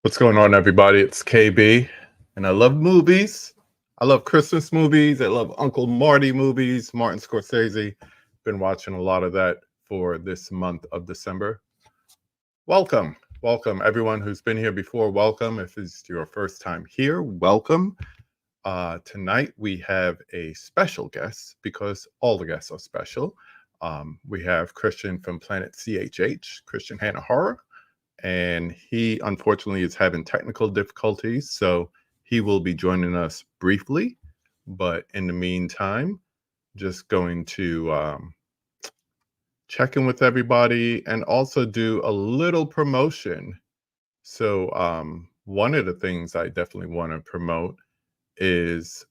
What's going on, everybody? It's KB, and I love movies. I love Christmas movies. I love Uncle Marty movies, Martin Scorsese. Been watching a lot of that for this month of December. Welcome. Welcome, everyone who's been here before. Welcome. If it's your first time here, welcome. Tonight, we have a special guest because all the guests are special. We have Christian from Planet CHH, Christian Hannah Horror, and he unfortunately is having technical difficulties, so he will be joining us briefly. But in the meantime, just going to check in with everybody and also do a little promotion. So one of the things I definitely want to promote is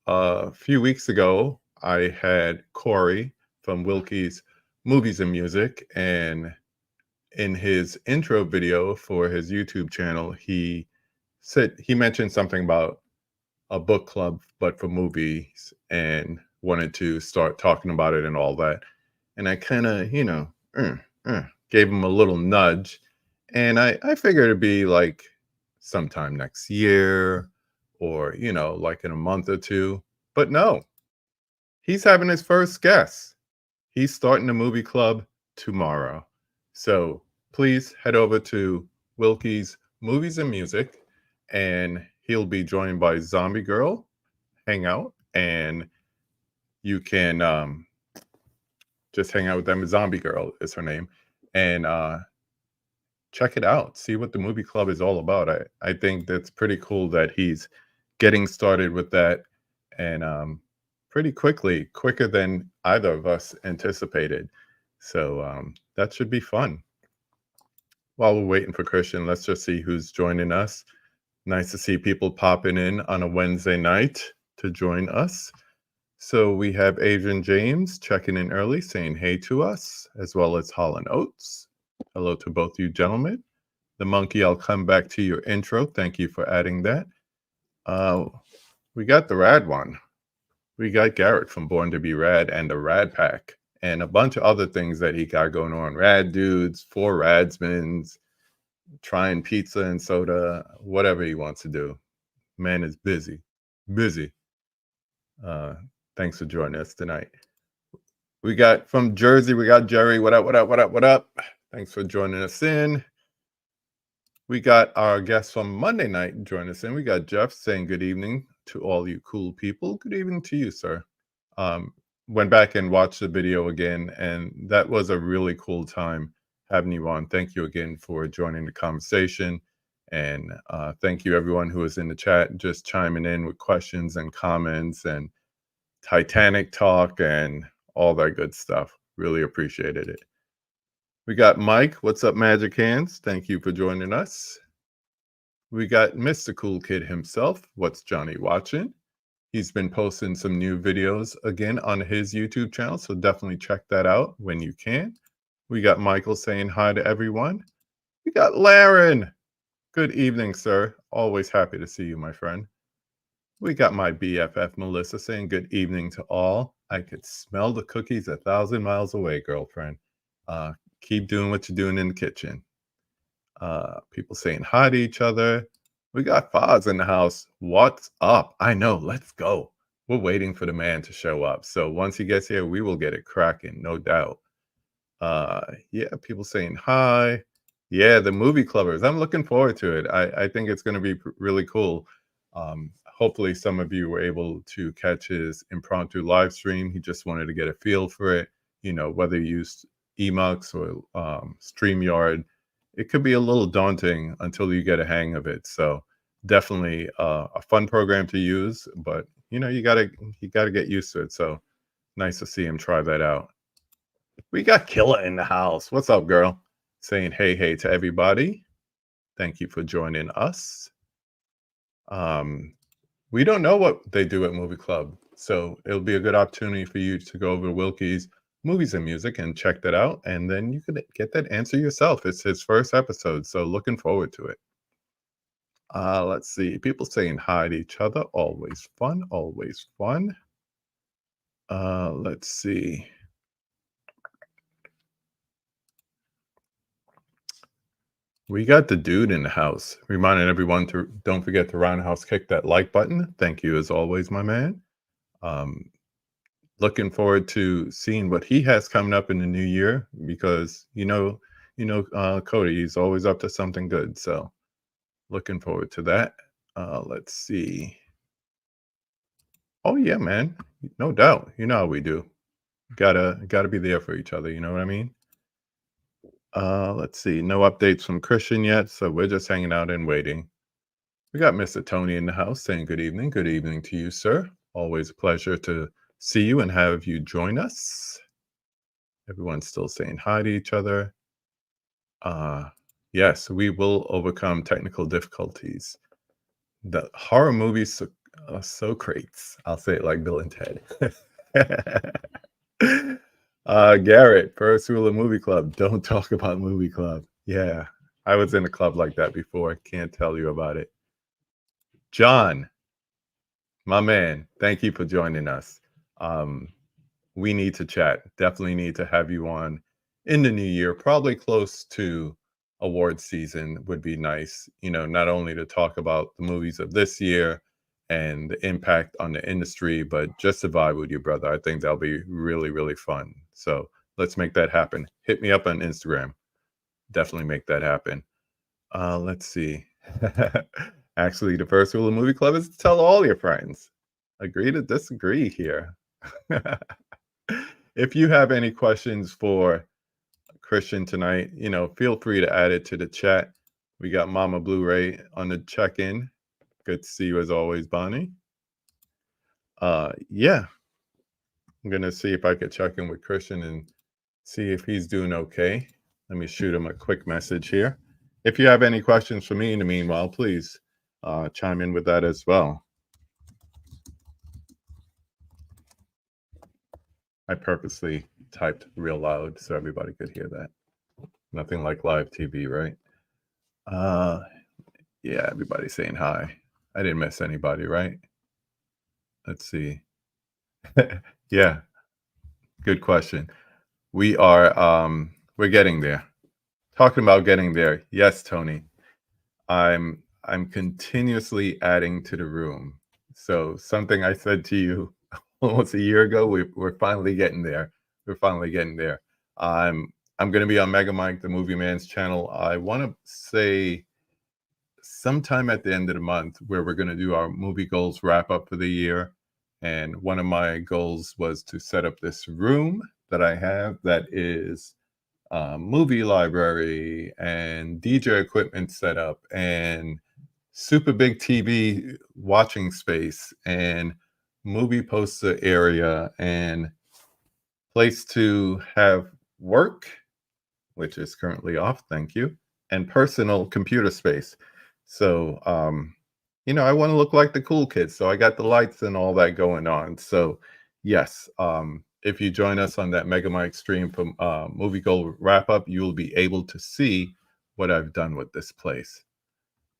a few weeks ago, I had Corey from Wilkie's Movies and Music, and in his intro video for his YouTube channel, he mentioned something about a book club, but for movies, and wanted to start talking about it and all that. And I kind of, gave him a little nudge, and I figured it'd be like sometime next year, or like in a month or two. But no, he's having his first guest. He's starting the movie club tomorrow. So please head over to Wilkie's Movies and Music, and he'll be joined by Zombie Girl Hang Out, and you can just hang out with them. Zombie Girl is her name, and check it out. See what the movie club is all about. I think that's pretty cool that he's getting started with that, and pretty quicker than either of us anticipated. So that should be fun. While we're waiting for Christian, let's just see who's joining us. Nice to see people popping in on a Wednesday night to join us. So we have Adrian James checking in early, saying hey to us, as well as Holland Oates. Hello to both you gentlemen. The Monkey, I'll come back to your intro. Thank you for adding that. We got the Rad one. We got Garrett from Born to Be Rad and the Rad Pack, and a bunch of other things that he got going on. Rad Dudes, 4 Radsmans, trying pizza and soda, whatever he wants to do. Man is busy. Thanks for joining us tonight. We got from Jersey, we got Jerry. What up? Thanks for joining us in. We got our guest from Monday night joining us in. We got Jeff saying good evening to all you cool people. Good evening to you, sir. Went back and watched the video again, and that was a really cool time having you on. Thank you again for joining the conversation. And thank you, everyone who was in the chat, just chiming in with questions and comments and Titanic talk and all that good stuff. Really appreciated it. We got Mike. What's up, Magic Hands? Thank you for joining us. We got Mr. Cool Kid himself. What's Johnny watching? He's been posting some new videos again on his YouTube channel, so definitely check that out when you can. We got Michael saying hi to everyone. We got Laren. Good evening, sir. Always happy to see you, my friend. We got my BFF Melissa saying good evening to all. I could smell the cookies 1,000 miles away, girlfriend. Keep doing what you're doing in the kitchen. People saying hi to each other. We got Foz in the house. What's up? I know. Let's go. We're waiting for the man to show up. So once he gets here, we will get it cracking, no doubt. Yeah, people saying hi. Yeah, the movie clubbers. I'm looking forward to it. I think it's going to be really cool. Hopefully some of you were able to catch his impromptu live stream. He just wanted to get a feel for it. Whether you used Emux or StreamYard, it could be a little daunting until you get a hang of it. So definitely a fun program to use, but you gotta get used to it. So nice to see him try that out. We got Killa in the house. What's up, girl? Saying hey to everybody. Thank you for joining us. We don't know what they do at Movie Club, so it'll be a good opportunity for you to go over to Wilkie's Movies and Music and check that out, and then you could get that answer yourself. It's his first episode, so looking forward to it. Let's see. People saying hi to each other. Always fun. Let's see. We got the dude in the house. Reminding everyone to don't forget to roundhouse kick that like button. Thank you as always, my man. Um, Looking forward to seeing what he has coming up in the new year because Cody, he's always up to something good. So looking forward to that. Let's see. Oh yeah, man. No doubt. You know how we do. Gotta be there for each other. You know what I mean? Let's see. No updates from Christian yet, so we're just hanging out and waiting. We got Mr. Tony in the house saying good evening. Good evening to you, sir. Always a pleasure to see you and have you join us. Everyone's still saying hi to each other. Yes, we will overcome technical difficulties. The horror movies are so great. I'll say it like Bill and Ted. Garrett, first rule of movie club, don't talk about movie club. Yeah, I was in a club like that before. Can't tell you about it. John, my man, thank you for joining us. We need to chat. Definitely need to have you on in the new year, probably close to award season would be nice. Not only to talk about the movies of this year and the impact on the industry, but just to vibe with you, brother. I think that'll be really, really fun. So let's make that happen. Hit me up on Instagram. Definitely make that happen. Let's see. Actually, the first rule of Movie Club is to tell all your friends. Agree to disagree here. If you have any questions for Christian tonight, feel free to add it to the chat. We got Mama Blu-ray on the check-in. Good to see you as always, Bonnie. Yeah. I'm gonna see if I could check in with Christian and see if he's doing okay. Let me shoot him a quick message here. If you have any questions for me in the meanwhile, please chime in with that as well. I purposely typed real loud so everybody could hear that. Nothing like live TV, right? Yeah, everybody's saying hi. I didn't miss anybody, right? Let's see. Yeah, good question. We're getting there. Talking about getting there. Yes, Tony. I'm continuously adding to the room. So something I said to you almost a year ago, we're finally getting there. We're finally getting there. I'm going to be on Mega Mike, the Movie Man's channel. I want to say sometime at the end of the month where we're going to do our movie goals wrap up for the year. And one of my goals was to set up this room that I have that is movie library and DJ equipment setup and super big TV watching space and movie poster area and place to have work, which is currently off, thank you, and personal computer space. So, I want to look like the cool kids. So I got the lights and all that going on. So, yes, if you join us on that Mega Mike stream from Movie Goal Wrap Up, you will be able to see what I've done with this place.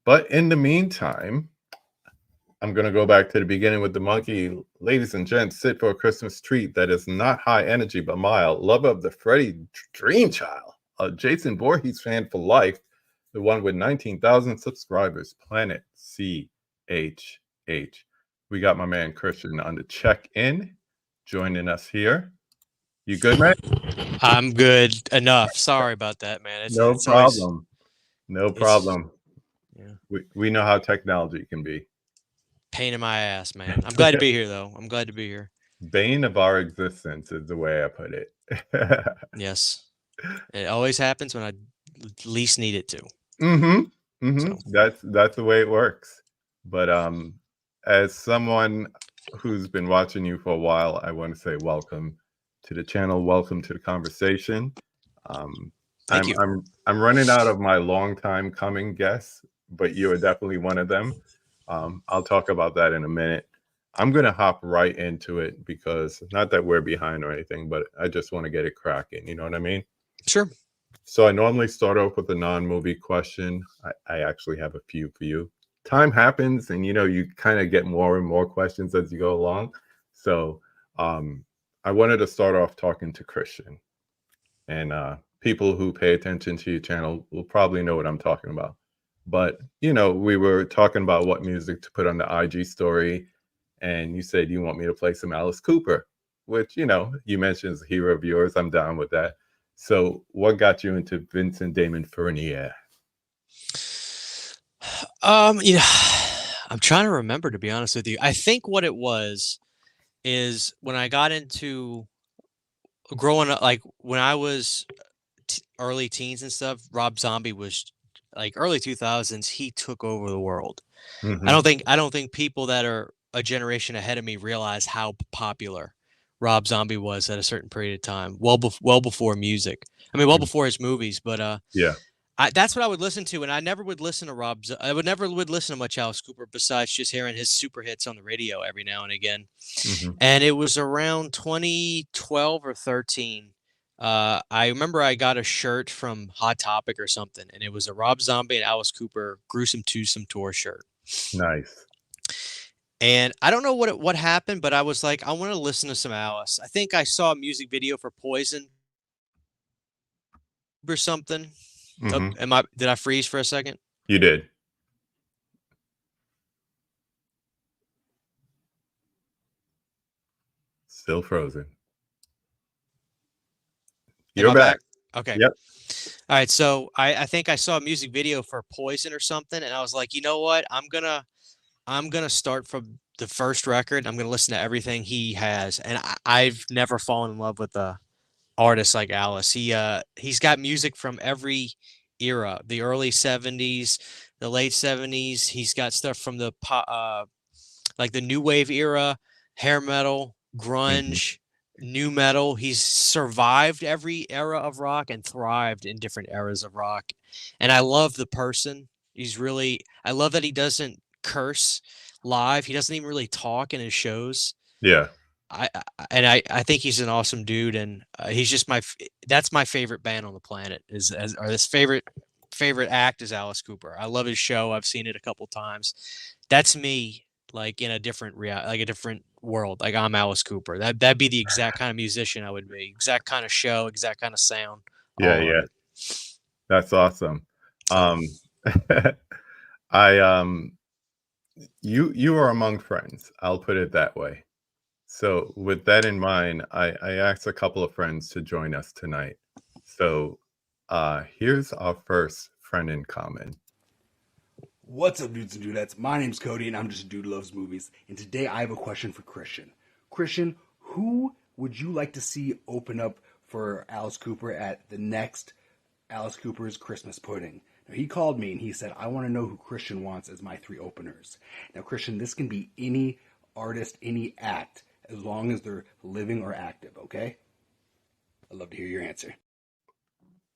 But in the meantime, I'm going to go back to the beginning with the monkey. Ladies and gents, sit for a Christmas treat that is not high energy but mild. Love of the Freddy Dream Child, a Jason Voorhees fan for life, the one with 19,000 subscribers, Planet CHH. We got my man Christian on the check-in, joining us here. You good, man? I'm good enough. Sorry about that, man. No It's always problem. No it's problem. yeah, We know how technology can be. pain in my ass, man. I'm glad to be here, though. I'm glad to be here. Bane of our existence is the way I put it. Yes, it always happens when I least need it to. So That's the way it works. But as someone who's been watching you for a while, I want to say welcome to the channel. Welcome to the conversation. Um, thank you. I'm running out of my long time coming guests, but you are definitely one of them. I'll talk about that in a minute. I'm gonna hop right into it because not that we're behind or anything, but I just want to get it cracking. You know what I mean? Sure. So I normally start off with a non-movie question. I actually have a few for you. Time happens, and you kind of get more and more questions as you go along. So I wanted to start off talking to Christian, and people who pay attention to your channel will probably know what I'm talking about. But, you know, we were talking about what music to put on the IG story, and you said you want me to play some Alice Cooper, which, you know, you mentioned is a hero of yours. I'm down with that. So, what got you into Vincent Damon Fournier? You know, I'm trying to remember, to be honest with you. I think what it was is when I got into growing up, like when I was early teens and stuff, Rob Zombie was like early 2000s, he took over the world. Hmm. I don't think people that are a generation ahead of me realize how popular Rob Zombie was at a certain period of time, well before music. I mean, well before his movies, but Yeah. that's what I would listen to, and I never would listen to I would never would listen to much Alice Cooper besides just hearing his super hits on the radio every now and again. Hmm. And it was around 2012 or 13. I remember I got a shirt from Hot Topic or something, and it was a Rob Zombie and Alice Cooper Gruesome Twosome Tour shirt. Nice. And I don't know what happened, but I was like, I want to listen to some Alice. I think I saw a music video for Poison or something. Oh, Hmm. did I freeze for a second? You did. Still frozen. Am You're I back. back? Okay. Yep. All right. So I think I saw a music video for Poison or something, and I was like, you know what? I'm gonna start from the first record. I'm gonna listen to everything he has, and I've never fallen in love with a artist like Alice. He's got music from every era, the early '70s, the late '70s. He's got stuff from the like the new wave era, hair metal, Hmm. grunge, new metal. He's survived every era of rock and thrived in different eras of rock. And I love the person. I love that he doesn't curse live. He doesn't even really talk in his shows. Yeah. I think he's an awesome dude, and he's just that's my favorite band on the planet or this favorite act is Alice Cooper. I love his show. I've seen it a couple times. That's me, like in a different like a different world. Like I'm Alice Cooper. That'd be the exact kind of musician I would be. Exact kind of show. Exact kind of sound. Yeah. All of Yeah. it. That's awesome. So Um, I you are among friends. I'll put it that way. So with that in mind, I asked a couple of friends to join us tonight. So here's our first friend in common. What's up, dudes and dudettes? My name's Cody, and I'm just a dude who loves movies. And today I have a question for Christian. Christian, who would you like to see open up for Alice Cooper at the next Alice Cooper's Christmas Pudding? Now, he called me and he said, I want to know who Christian wants as my three openers. Now, Christian, this can be any artist, any act, as long as they're living or active, okay? I'd love to hear your answer.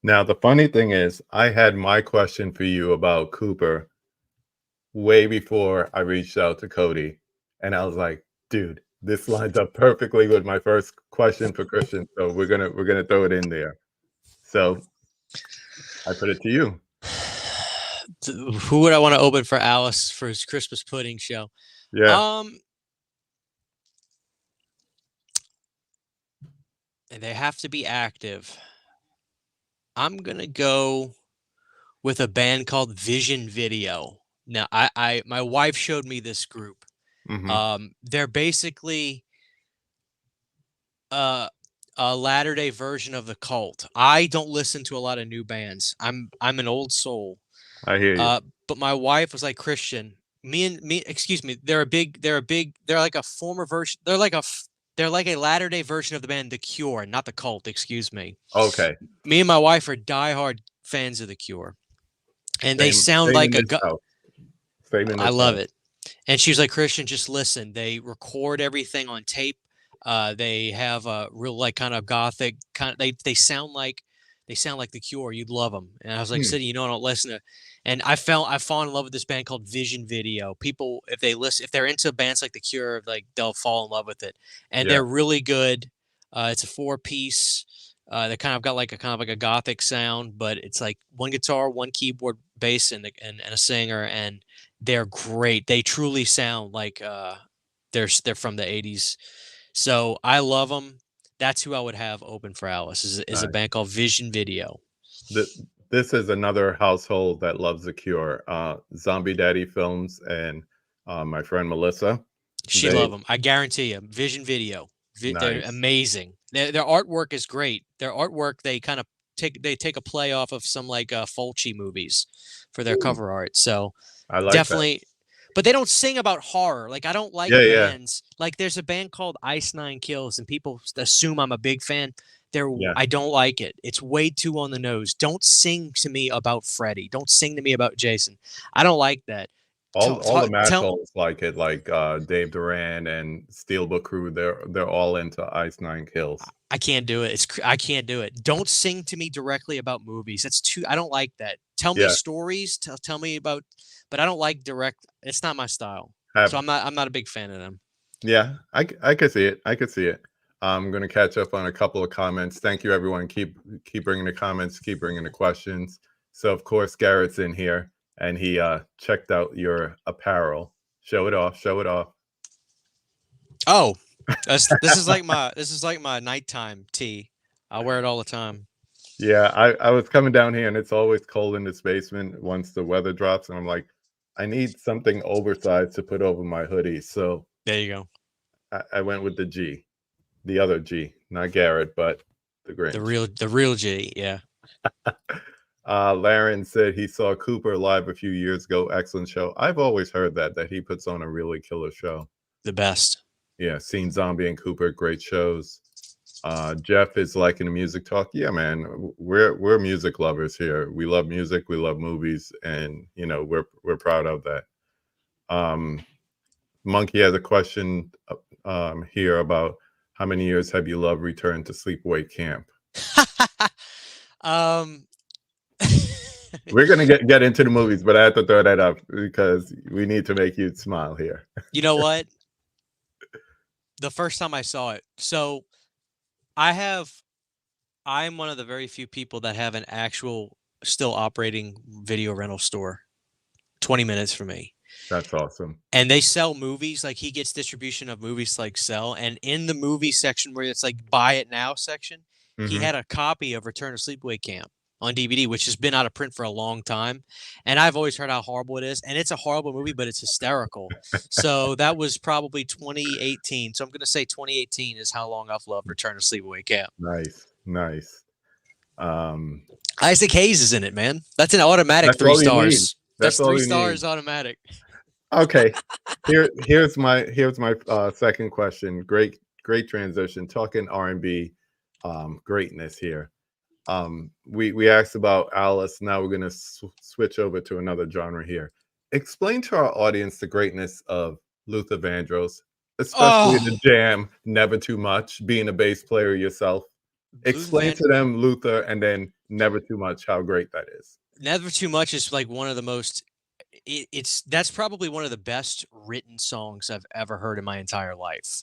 Now the funny thing is, I had my question for you about Cooper way before I reached out to Cody, and I was like, dude, this lines up perfectly with my first question for Christian. So we're gonna throw it in there. So I put it to you. who would I want to open for Alice for his Christmas pudding show? Yeah. Um, they have to be active. I'm gonna go with a band called Vision Video. Now, my wife showed me this group. Hmm. They're basically uh, a latter day version of the Cult. I don't listen to a lot of new bands. I'm an old soul. I hear you. But my wife was like Christian. Excuse me. They're like a former version. They're like a latter day version of the band The Cure, not the Cult. Excuse me. Okay. Me and my wife are diehard fans of The Cure, and they sound Same in like this house. Same in I this love house. it. And she was like, Christian, just listen. They record everything on tape. They have a real like kind of gothic kind of they sound like The Cure. You'd love them. And I was like, Hmm. City, you know, I don't listen to. And I fall in love with this band called Vision Video. People, if they're into bands like The Cure, like they'll fall in love with it. And Yeah. they're really good. It's a four piece. They kind of got like a kind of like a gothic sound, but it's like one guitar, one keyboard, bass, and a singer, and they're great. They truly sound like they're from the '80s. So I love them. That's who I would have open for Alice. Is a Nice. band called Vision Video. This is another household that loves The Cure. Zombie Daddy Films and my friend Melissa. She They love them. I guarantee you. Vision Video. They're nice. amazing. Their artwork is great. Their artwork, they kind of take a play off of some like Fulci movies for their Ooh, cover art. So I like that. definitely, but they don't sing about horror. Like I don't like Yeah, bands. Like there's a band called Ice Nine Kills, and people assume I'm a big fan. yeah. I don't like it. It's way too on the nose. Don't sing to me about Freddy. Don't sing to me about Jason. I don't like that. All the Tell Masholes like it, like Dave Duran and Steelbook Crew. They're all into Ice Nine Kills. I can't do it. I can't do it. Don't sing to me directly about movies. That's too. I don't like that. Tell me Yeah, stories. Tell me about. But I don't like direct. It's not my style. So have I'm not a big fan of them. yeah. I could see it. I could see it. I'm going to catch up on a couple of comments. Thank you, everyone. Keep bringing the comments. Keep bringing the questions. So of course Garrett's in here, and he checked out your apparel. Show it off. Show it off. Oh, this is like my nighttime tee. I wear it all the time. Yeah, I was coming down here, and it's always cold in this basement once the weather drops, and I'm like, I need something oversized to put over my hoodie. So There you go. I went with the G, the other G, not Garrett, but the Grinch. The real G. Yeah. Laren said he saw Cooper live a few years ago. Excellent show. I've always heard that he puts on a really killer show. The best. Yeah, seen Zombie and Cooper, great shows. Jeff is liking the music talk. Yeah, man, we're music lovers here. We love music, we love movies, and you know we're proud of that. Monkey has a question here about how many years have you loved Return to Sleepaway Camp? We're gonna get into the movies, but I have to throw that up because we need to make you smile here. You know what? The first time I saw it, so I'm one of the very few people that have an actual still operating video rental store 20 minutes from me. That's awesome. And they sell movies, like he gets distribution of movies like sell. And in the movie section where it's like buy it now section, he had a copy of Return to Sleepaway Camp on DVD, which has been out of print for a long time. And I've always heard how horrible it is. And it's a horrible movie, but it's hysterical. So that was probably 2018. So I'm going to say 2018 is how long I've loved Return to Sleepaway Camp. Nice. Isaac Hayes is in it, man. That's an automatic 3 stars. That's 3 stars automatic. Okay. Here's my second question. Great transition. Talking R&B greatness here. We asked about Alice. Now we're going to switch over to another genre here. Explain to our audience the greatness of Luther Vandross, especially in the jam Never Too Much, being a bass player yourself. Explain to them Luther and then Never Too Much, how great that is. Never Too Much is like one of the most that's probably one of the best written songs I've ever heard in my entire life.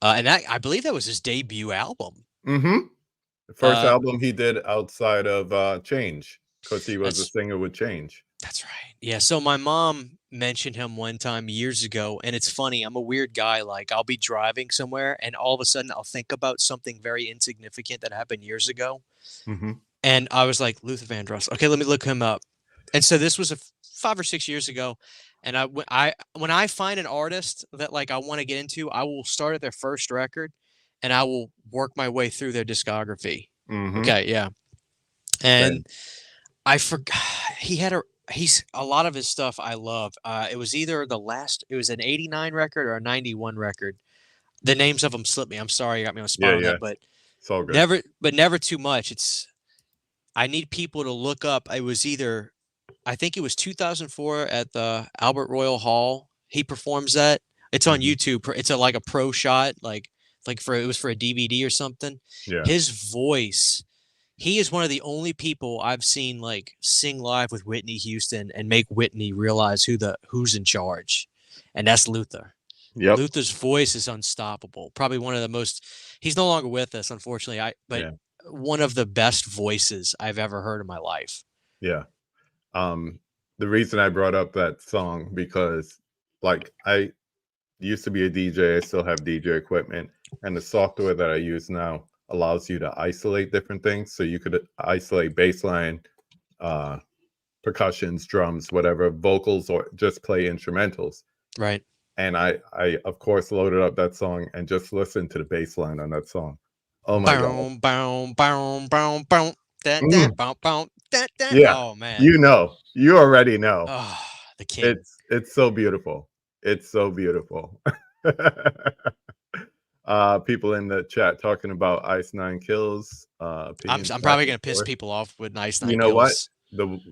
And I believe that was his debut album. The first album he did outside of Change, because he was a singer with Change. That's right. Yeah. So my mom mentioned him one time years ago, and it's funny. I'm a weird guy. Like I'll be driving somewhere, and all of a sudden I'll think about something very insignificant that happened years ago. And I was like, Luther Vandross. Okay, let me look him up. And so this was 5 or 6 years ago. And when I find an artist that like I want to get into, I will start at their first record, and I will work my way through their discography. Okay, yeah. And I forgot he's a lot of his stuff I love. It was either it was an 89 record or a 91 record. The names of them slip me. I'm sorry, you got me on the spot on that, but it's all good. Never Too Much. I need people to look up. It was either, I think it was 2004 at the Albert Royal Hall. He performs that. It's on YouTube. It's like a pro shot, it was for a DVD or something. Yeah. His voice. He is one of the only people I've seen like sing live with Whitney Houston and make Whitney realize who's in charge, and that's Luther. Yep. Luther's voice is unstoppable. Probably one of the most. He's no longer with us, unfortunately. One of the best voices I've ever heard in my life. Yeah. The reason I brought up that song because, like, I used to be a DJ. I still have DJ equipment, and the software that I use now allows you to isolate different things. So you could isolate bass line, percussions, drums, whatever, vocals, or just play instrumentals. Right. And I of course loaded up that song and just listened to the bass line on that song. Oh my god. Boom, boom, boom, boom, boom. That, Mm, boom, boom, that. yeah, Oh man. you already know. Oh, the king. It's so beautiful. It's so beautiful. People in the chat talking about Ice Nine Kills. Opinions I'm back probably and gonna piss forth. people off with Nice You Nine know what? Kills.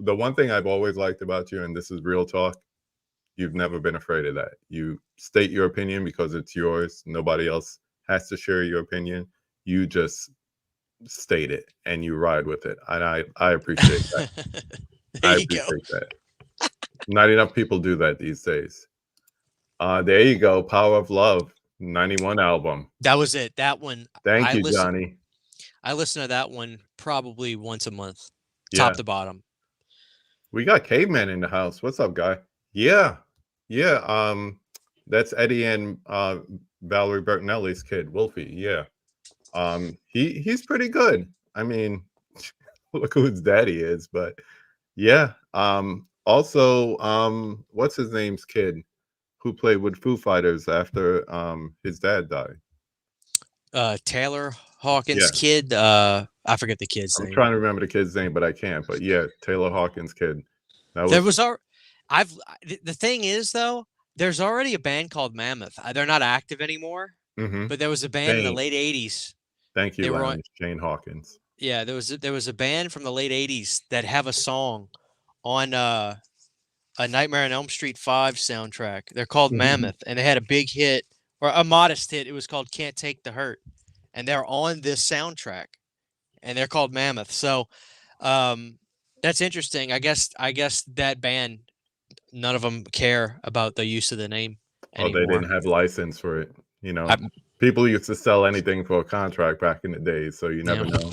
The one thing I've always liked about you, and this is real talk, you've never been afraid of that. You state your opinion because it's yours. Nobody else has to share your opinion. You just state it and you ride with it. And I appreciate that. There I you go. appreciate that. Not enough people do that these days. There you go. Power of Love, 91 album. That was it. That one. Thank I you, listen. Johnny. I listen to that one probably once a month, Yeah. top to bottom. We got Caveman in the house. What's up, guy? Yeah. Yeah. That's Eddie and Valerie Bertinelli's kid, Wolfie. Yeah. He's pretty good. I mean, look who his daddy is, but yeah. Also, what's his name's kid who played with Foo Fighters after his dad died? Taylor Hawkins' Yeah. kid. I forget the kid's I'm name. trying to remember the kid's name, but I can't. But yeah, Taylor Hawkins' kid. That There was was the thing is though, there's already a band called Mammoth. They're not active anymore, mhm. but there was a band in the Shane. late '80s. Thank They you, were on. Lounge. Shane Hawkins. Yeah, there was a band from the late '80s that have a song on a Nightmare on Elm Street 5 soundtrack. They're called Mhm. Mammoth, and they had a big hit or a modest hit. It was called "Can't Take the Hurt," and they're on this soundtrack, and they're called Mammoth. So, that's interesting. I guess that band, none of them care about the use of the name Oh, they anymore. didn't have license for it. You know, I, people used to sell anything for a contract back in the days, so you never yeah. know.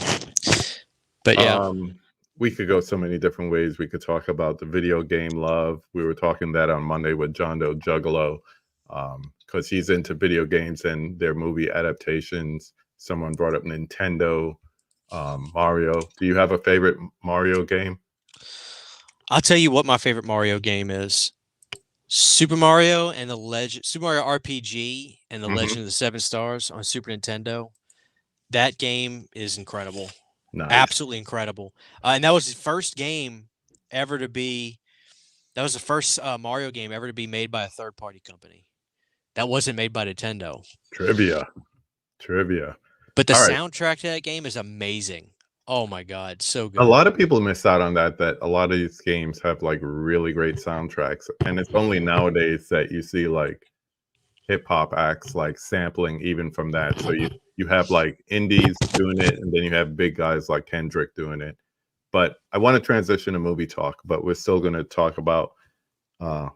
But yeah, We could go so many different ways. We could talk about the video game love. We were talking that on Monday with John Doe Juggalo, because he's into video games and their movie adaptations. Someone brought up Nintendo, Mario. Do you have a favorite Mario game? I'll tell you what my favorite Mario game is. Super Mario RPG and the Mhm. Legend of the Seven Stars on Super Nintendo. That game is incredible. Nice. Absolutely incredible. And that was the first game ever to be that was the first Mario game ever to be made by a third party company. That wasn't made by Nintendo. Trivia. But the All right. soundtrack to that game is amazing. Oh my god, so A good. lot of people miss out on that a lot of these games have like really great soundtracks, and it's only nowadays that you see like hip hop acts like sampling even from that. So you have like indies doing it, and then you have big guys like Kendrick doing it. But I want to transition to movie talk, but we're still going to talk about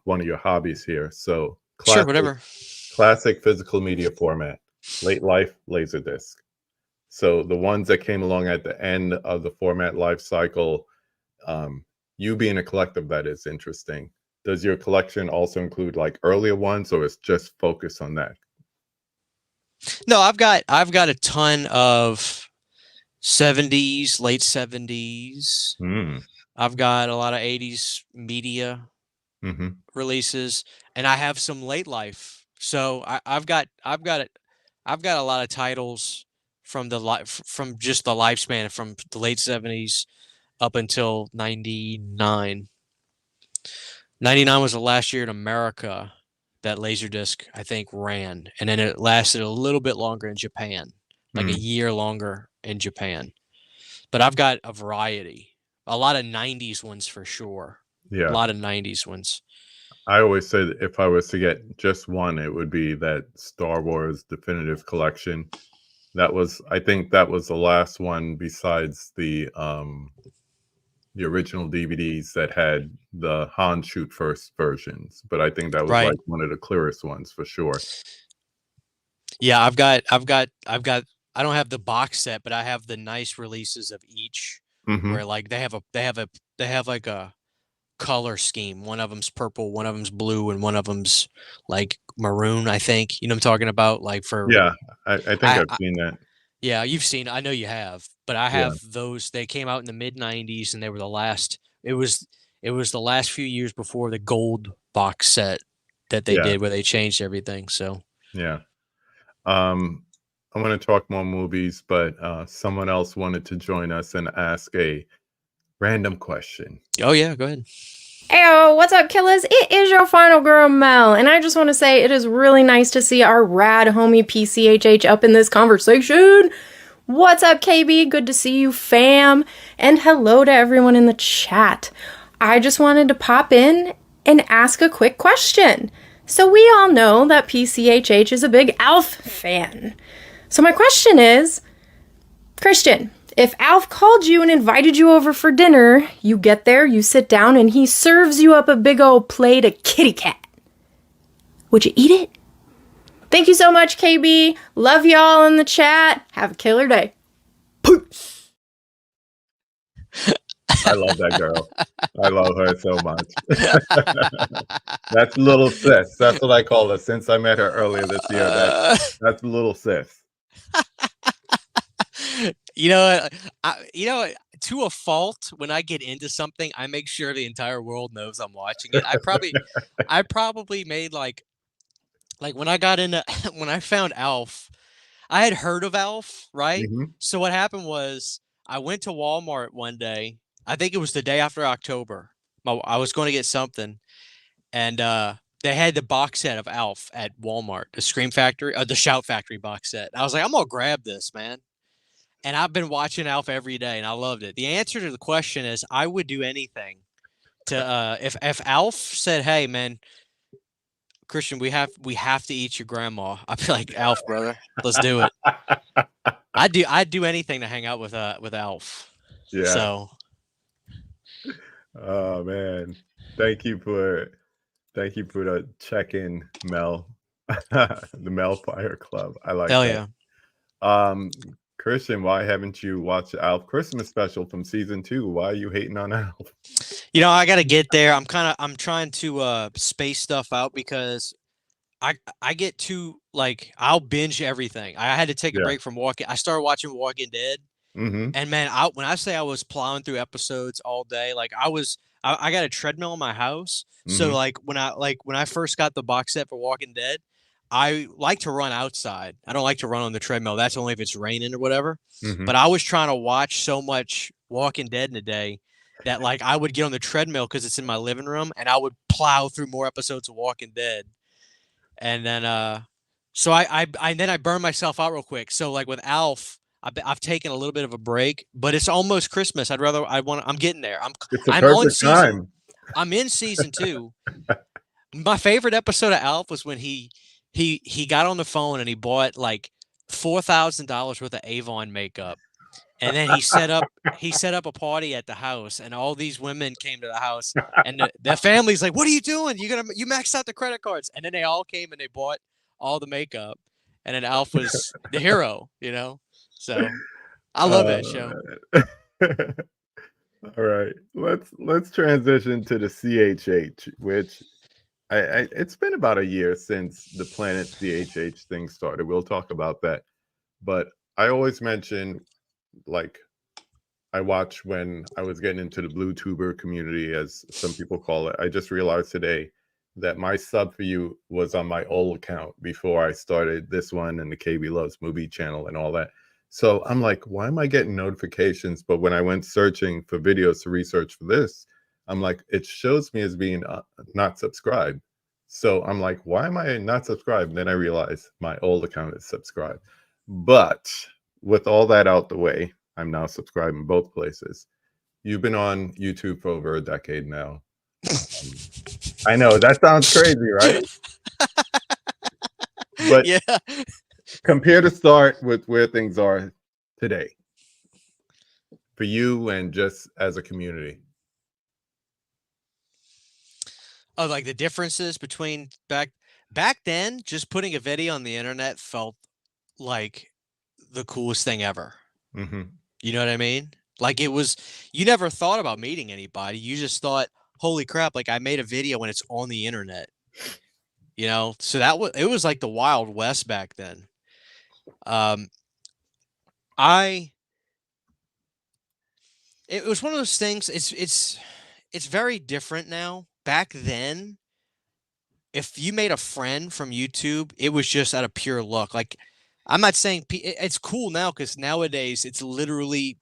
one of your hobbies here. So Sure, whatever. classic physical media format, late life Laserdisc. So the ones that came along at the end of the format life cycle, you being a collector of that is interesting. Does your collection also include like earlier ones, or it's just focused on that? No, I've got a ton of 70s, late 70s. Mm. I've got a lot of 80s media Mm-hmm. releases, and I have some late life. So I've got a lot of titles from from just the lifespan from the late 70s up until 99. 99 was the last year in America that Laserdisc, I think, ran, and then it lasted a little bit longer in Japan, like a year longer in Japan. But I've got a variety, a lot of 90s ones for sure. Yeah. A lot of 90s ones. I always say that if I was to get just one, it would be that Star Wars Definitive Collection. I think that was the last one besides the original DVDs that had the Han shoot first versions. But I think that was Right. like one of the clearest ones for sure. Yeah, I've got I don't have the box set, but I have the nice releases of each Mhm. where like they have like a color scheme. One of them's purple, one of them's blue, and one of them's like maroon, I think. You know what I'm talking about? Like for Yeah, I think I've I seen that. yeah, you've seen. I know you have, but I Yeah, have those. They came out in the mid '90s, and they were the last. It was the last few years before the gold box set that they yeah, did, where they changed everything. So yeah. Um, I want to talk more movies, but someone else wanted to join us and ask a random question. oh yeah, go ahead. Ayo, what's up, killers? It is your final girl, Mel, and I just want to say it is really nice to see our rad homie PCHH up in this conversation. What's up, KB? Good to see you, fam. And hello to everyone in the chat. I just wanted to pop in and ask a quick question. So we all know that PCHH is a big Alf fan. So my question is, Christian, if Alf called you and invited you over for dinner, you get there, you sit down, and he serves you up a big old plate of kitty cat. Would you eat it? Thank you so much, KB. Love y'all in the chat. Have a killer day. Peace. I love that girl. I love her so much. That's little sis. That's what I call her since I met her earlier this year. That's little sis. You know, to a fault, when I get into something, I make sure the entire world knows I'm watching it. I probably made like when I got into when I found Alf, I had heard of Alf, right? Mhm. So what happened was I went to Walmart one day. I think it was the day after October. I was going to get something, and they had the box set of Alf at Walmart, the Scream Factory, the Shout Factory box set. I was like, I'm gonna grab this, man. And I've been watching Alf every day, and I loved it. The answer to the question is, I would do anything to if Alf said, "Hey, man, Christian, we have to eat your grandma." I'd be like, "Alf, brother, let's do it." I'd do anything to hang out with Alf. Yeah. So Oh man. Thank you for the check-in, Mel. The Mel Fire Club. I like hell that. yeah. Christian, why haven't you watched Alf Christmas special from season 2? Why are you hating on Alf? You know, I got to get there. I'm trying to space stuff out because I get too like I'll binge everything. I had to take a Yeah. break from Walking. I started watching Walking Dead. Mm-hmm. And man, when I say I was plowing through episodes all day, like I got a treadmill in my house. So Mm-hmm. when I first got the box set for Walking Dead, I like to run outside. I don't like to run on the treadmill. That's only if it's raining or whatever. Mm-hmm. But I was trying to watch so much Walking Dead in a day that like I would get on the treadmill because it's in my living room and I would plow through more episodes of Walking Dead. And then so I burn myself out real quick. So like with Alf, I've taken a little bit of a break, but it's almost Christmas. I'm getting there. It's a I'm on perfect season. time. I'm in season 2. My favorite episode of Alf was when he got on the phone and he bought like $4,000 worth of Avon makeup. And then he set up a party at the house, and all these women came to the house, and the family's like, "What are you doing? You maxed out the credit cards." And then they all came and they bought all the makeup, and then Alf was the hero, you know. So I love that show. All right, let's transition to the CHH, which it's been about a year since the Planet CHH thing started. We'll talk about that, but I always mention, like, I watched when I was getting into the Blue Tuber community, as some people call it. I just realized today that my sub for you was on my old account before I started this one and the KB Loves Movie channel and all that. So I'm like, why am I getting notifications? But when I went searching for videos to research for this, I'm like, it shows me as being not subscribed. So I'm like, why am I not subscribed? And then I realized my old account is subscribed. But with all that out the way, I'm now subscribed in both places. You've been on YouTube for over a decade now. I know that sounds crazy, right? But Yeah. compare the start with where things are today for you and just as a community. Oh, like the differences between back then, just putting a video on the internet felt like the coolest thing ever. Mm-hmm. You know what I mean? Like it was, you never thought about meeting anybody. You just thought, holy crap, like I made a video and it's on the internet. You know, so it was like the Wild West back then. It was one of those things. It's very different now. Back then, if you made a friend from YouTube, it was just out of pure luck. Like, I'm not saying it's cool now because nowadays it's literally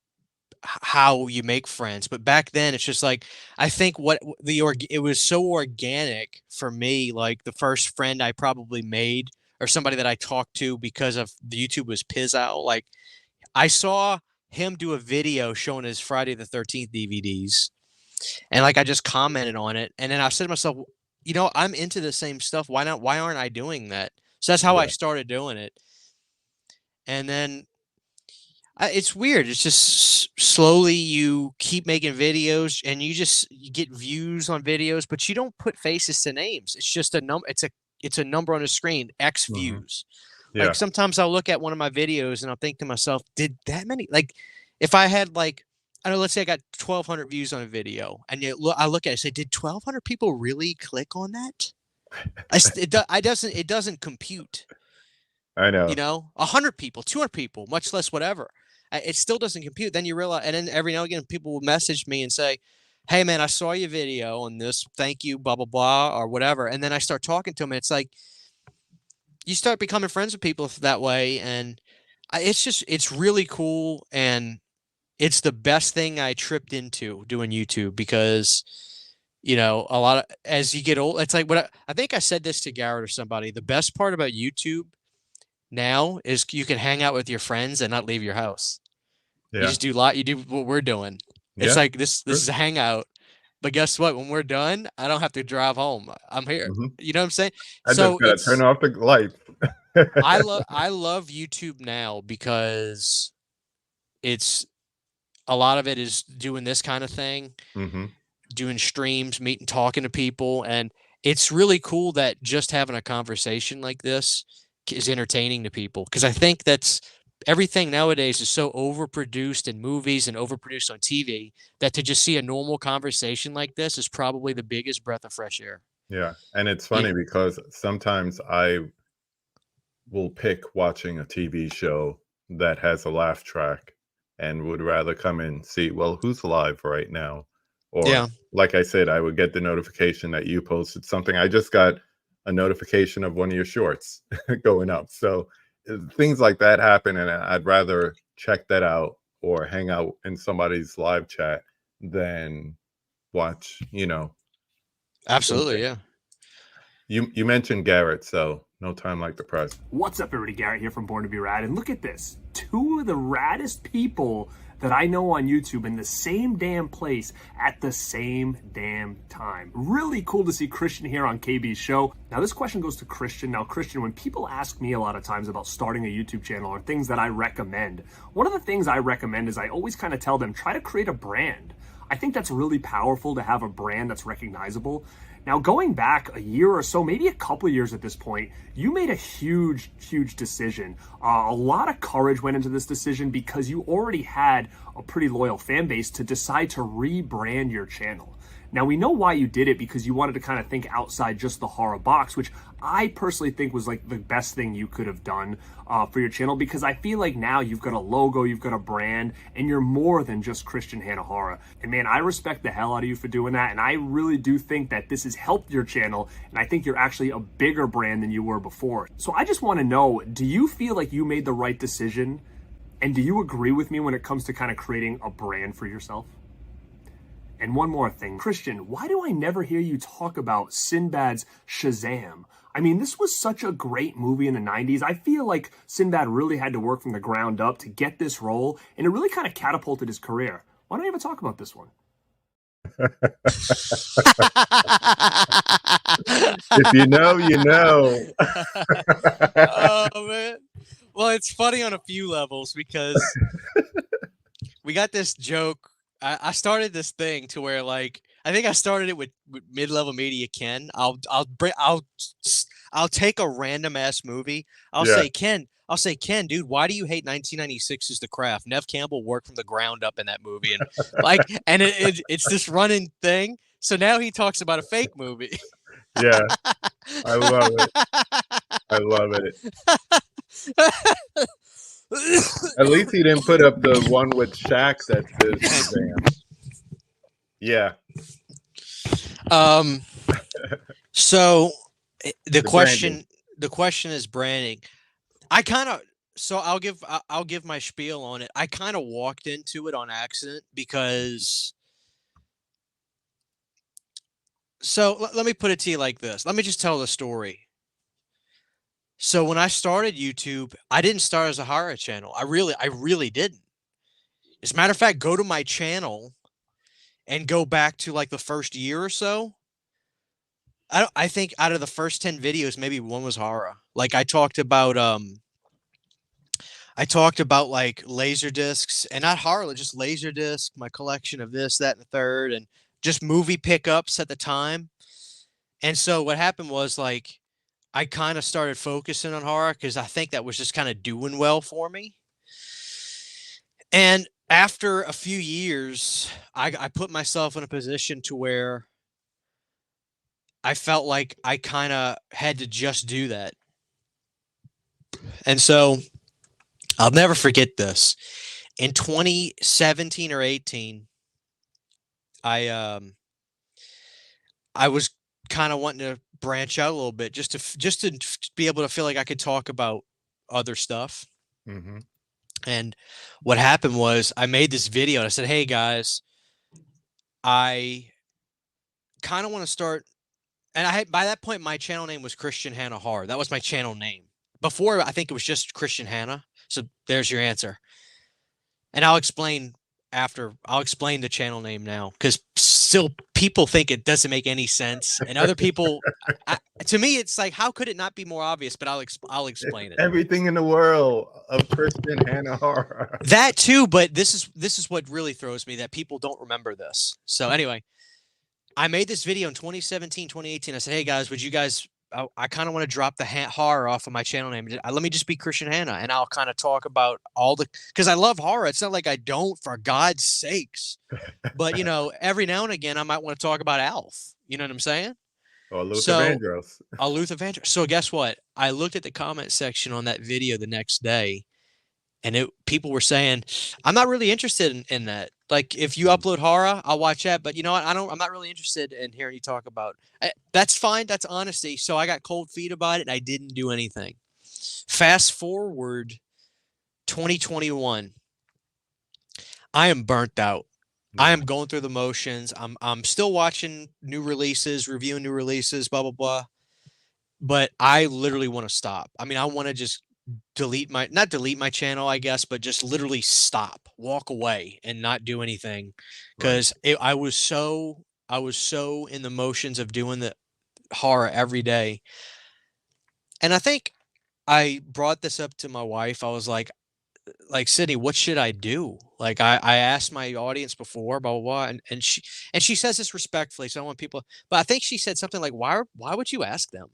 how you make friends. But back then, it's just like I think it was so organic for me. Like the first friend I probably made or somebody that I talked to because of the YouTube was Pizzow. Like I saw him do a video showing his Friday the 13th DVDs, and like I just commented on it, and then I said to myself, you know, I'm into the same stuff. Why not? Why aren't I doing that? So that's how I Yeah. started doing it. And then it's weird. It's just slowly you keep making videos and you get views on videos, but you don't put faces to names. It's just a number. It's a number on the screen, X Mhm. views. Yeah. Like sometimes I'll look at one of my videos and I'll think to myself, did that many, like if I had like, I don't know, let's say I got 1,200 views on a video and I look at it and say, did 1,200 people really click on that? It doesn't compute. I know. You know, 100 people, 200 people, much less whatever. It still doesn't compute. Then you realize, and then every now and again, people will message me and say, hey, man, I saw your video on this. Thank you, blah, blah, blah, or whatever. And then I start talking to them. And it's like, you start becoming friends with people that way. And it's really cool. And it's the best thing I tripped into doing YouTube because, you know, as you get old, it's like I think I said this to Garrett or somebody. The best part about YouTube now is you can hang out with your friends and not leave your house. You Yeah. just do you do what we're doing. It's Yeah. like this is a hangout. But guess what? When we're done, I don't have to drive home. I'm here. Mhm. You know what I'm saying? I just So gotta turn off the lights. I love YouTube now because it's a lot of it is doing this kind of thing, Mhm. doing streams, meeting, talking to people, and it's really cool that just having a conversation like this is entertaining to people because I think that's everything nowadays is so overproduced in movies and overproduced on TV that to just see a normal conversation like this is probably the biggest breath of fresh air. Yeah, and it's You funny because sometimes I will pick watching a TV show that has a laugh track and would rather come and see, well, who's live right now? Or Yeah. like I said, I would get the notification that you posted something. I just got a notification of one of your shorts going up. So things like that happen, and I'd rather check that out or hang out in somebody's live chat than watch, Absolutely, yeah. You mentioned Garrett, so no time like the present. What's up, everybody? Garrett here from Born to Be Rad, and look at this. Two of the raddest people that I know on YouTube in the same damn place at the same damn time. Really cool to see Christian here on KB's show. Now, this question goes to Christian. Now, Christian, when people ask me a lot of times about starting a YouTube channel or things that I recommend, one of the things I recommend is I always kind of tell them, try to create a brand. I think that's really powerful to have a brand that's recognizable. Now, going back a year or so, maybe a couple of years at this point, you made a huge, huge decision. A lot of courage went into this decision because you already had a pretty loyal fan base to decide to rebrand your channel. Now, we know why you did it because you wanted to kind of think outside just the horror box, which I personally think was like the best thing you could have done for your channel, because I feel like now you've got a logo, you've got a brand, and you're more than just Christian Hannah Horror. And man, I respect the hell out of you for doing that. And I really do think that this has helped your channel. And I think you're actually a bigger brand than you were before. So I just want to know, do you feel like you made the right decision? And do you agree with me when it comes to kind of creating a brand for yourself? And one more thing, Christian, why do I never hear you talk about Sinbad's Shazam? I mean, this was such a great movie in the 90s. I feel like Sinbad really had to work from the ground up to get this role, and it really kind of catapulted his career. Why don't you ever talk about this one? If you know, you know. Oh, man. Well, it's funny on a few levels because we got this joke. I started this thing to where, like, I think I started it with mid-level media Ken. I'll take a random ass movie. I'll say, Ken, dude, why do you hate 1996's The Craft? Nev Campbell worked from the ground up in that movie, and like, and it's this running thing. So now he talks about a fake movie. Yeah, I love it. I love it. At least he didn't put up the one with Shaq that says Shazam. Yeah, um. So the branding. question is branding. I kind of so I'll give my spiel on it. I kind of walked into it on accident because let me put it to you like this. Let me just tell the story. So when I started YouTube, I didn't start as a horror channel. I really didn't. As a matter of fact, go to my channel and go back to like the first year or so. I think out of the first 10 videos, maybe one was horror. Like I talked about like laser discs and not horror, just laser disc, my collection of this, that, and the third, and just movie pickups at the time. And so what happened was like I kind of started focusing on horror because I think that was just kind of doing well for me. And after a few years, I put myself in a position to where I felt like I kind of had to just do that. And so I'll never forget this. In 2017 or 18, I I was kind of wanting to branch out a little bit just to be able to feel like I could talk about other stuff. Hmm. And what happened was I made this video and I said, "Hey guys, I kind of want to start." And I had, by that point my channel name was Christian Hannah Horror. That was my channel name. Before I think it was just Christian Hannah. So there's your answer. And I'll explain the channel name now because still people think it doesn't make any sense, and other people, to me, it's like, how could it not be more obvious? But I'll explain it. Everything in the world of Christian Hannah horror. That too, but this is what really throws me, that people don't remember this. So anyway, I made this video in 2017, 2018. I said, "Hey guys, would you guys? I kind of want to drop the horror off of my channel name. Let me just be Christian Hannah, and I'll kind of talk about all the because I love horror. It's not like I don't, for God's sakes. But you know, every now and again, I might want to talk about Alf. You know what I'm saying? Or Luther So Vandross. a Luther Vandross. So guess what? I looked at the comment section on that video the next day, and people were saying, "I'm not really interested in that. Like, if you upload horror, I'll watch that. But you know what? I'm not really interested in hearing you talk about." That's fine. That's honesty. So I got cold feet about it, and I didn't do anything. Fast forward 2021, I am burnt out. I am going through the motions. I'm still watching new releases, reviewing new releases, blah blah blah. But I literally want to stop. I mean, I want to just not delete my channel, I guess, but just literally stop, walk away, and not do anything, Right. because I was so in the motions of doing the horror every day. And I think I brought this up to my wife. I was like, Sydney, what should I do? Like I asked my audience before, blah blah blah, and she says this respectfully, so I don't want people, but I think she said something like, why would you ask them?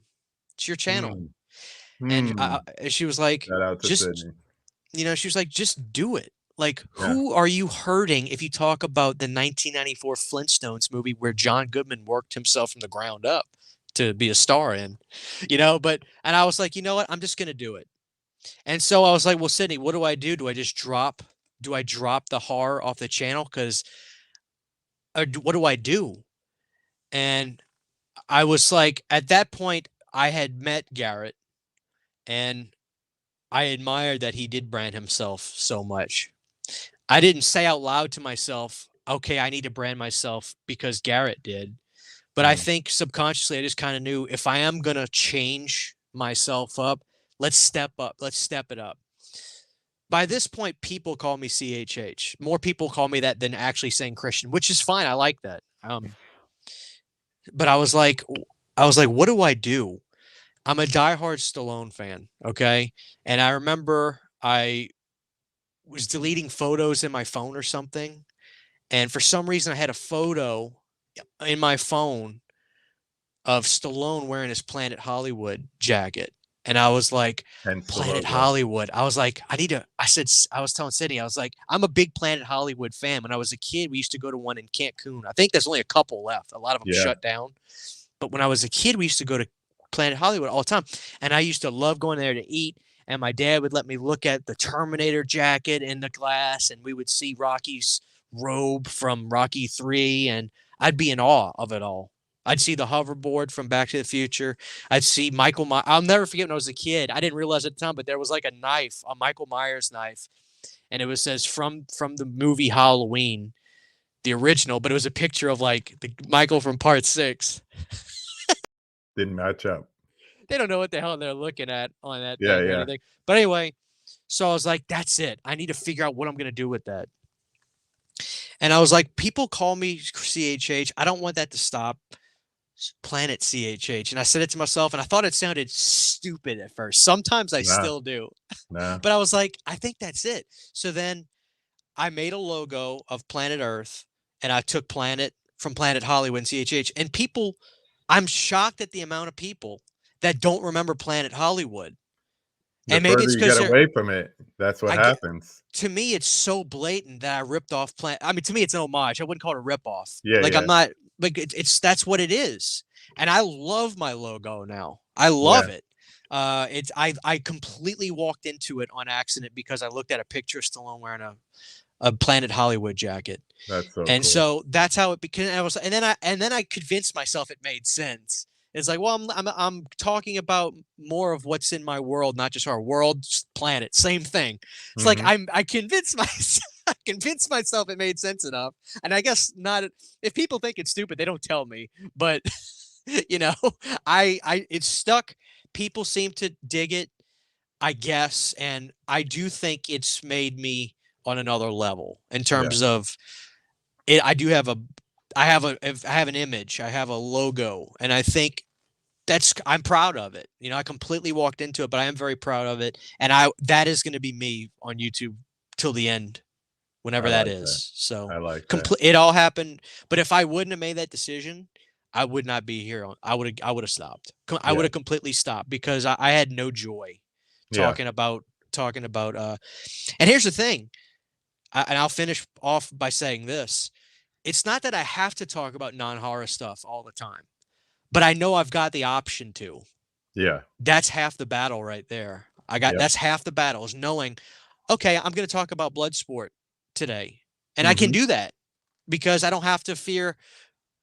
It's your channel. Mm. And Mm. she was like, Shout out to just, Sydney. she was like, just do it. Like, Yeah. who are you hurting if you talk about the 1994 Flintstones movie where John Goodman worked himself from the ground up to be a star in, and I was like, you know what? I'm just going to do it. And so I was like, well, Sydney, what do I do? Do I drop the horror off the channel? What do I do? And I was like, at that point, I had met Garrett, and I admired that he did brand himself so much. I didn't say out loud to myself, okay, I need to brand myself because Garrett did. But I think subconsciously, I just kind of knew, if I am going to change myself up, let's step up. Let's step it up. By this point, people call me CHH. More people call me that than actually saying Christian, which is fine. I like that. But I was like, what do I do? I'm a diehard Stallone fan, okay? And I remember I was deleting photos in my phone or something, and for some reason I had a photo in my phone of Stallone wearing his Planet Hollywood jacket. And I was like, Hence the Planet logo. Hollywood. I was like, I was telling Sydney, I was like, I'm a big Planet Hollywood fan. When I was a kid, we used to go to one in Cancun. I think there's only a couple left. A lot of them Yeah. shut down. But when I was a kid, we used to go to Planet Hollywood all the time. And I used to love going there to eat. And my dad would let me look at the Terminator jacket in the glass, and we would see Rocky's robe from Rocky 3, and I'd be in awe of it all. I'd see the hoverboard from Back to the Future. I'd see Michael Myers. I'll never forget when I was a kid. I didn't realize at the time, but there was like a knife, a Michael Myers knife, and it says from the movie Halloween, the original, but it was a picture of like the Michael from Part 6. Didn't match up. They don't know what the hell they're looking at on that Yeah, thing or yeah. anything. But anyway, so I was like, that's it. I need to figure out what I'm going to do with that. And I was like, people call me CHH. I don't want that to stop. Planet CHH. And I said it to myself, and I thought it sounded stupid at first. Sometimes I Nah. still do. Nah. But I was like, I think that's it. So then I made a logo of Planet Earth, and I took Planet from Planet Hollywood and CHH. And people, I'm shocked at the amount of people that don't remember Planet Hollywood. The And maybe further it's you because get away from it, that's what happens. to me, it's so blatant that I ripped off Planet. I mean, to me, it's an homage. I wouldn't call it a ripoff. Yeah, like yeah. I'm not like it's that's what it is. And I love my logo now. I love it. I completely walked into it on accident because I looked at a picture of Stallone wearing a Planet Hollywood jacket. That's so And cool. so that's how it became. And then I convinced myself it made sense. It's like, well, I'm talking about more of what's in my world, not just our world, just planet, same thing. It's like I convinced myself. I convinced myself it made sense enough. And I guess not. If people think it's stupid, they don't tell me. But you know, it's stuck. People seem to dig it, I guess, and I do think it's made me on another level in terms of it. I have an image, I have a logo, and I think I'm proud of it. You know, I completely walked into it, but I am very proud of it, and that is going to be me on YouTube till the end, whenever that is. So I like that. it all happened. But if I wouldn't have made that decision, I would not be here. I would have stopped. I would have completely stopped because I had no joy talking about. And here's the thing, and I'll finish off by saying this. It's not that I have to talk about non-horror stuff all the time, but I know I've got the option to. Yeah. That's half the battle right there. That's half the battle, is knowing, okay, I'm going to talk about Bloodsport today, and I can do that because I don't have to fear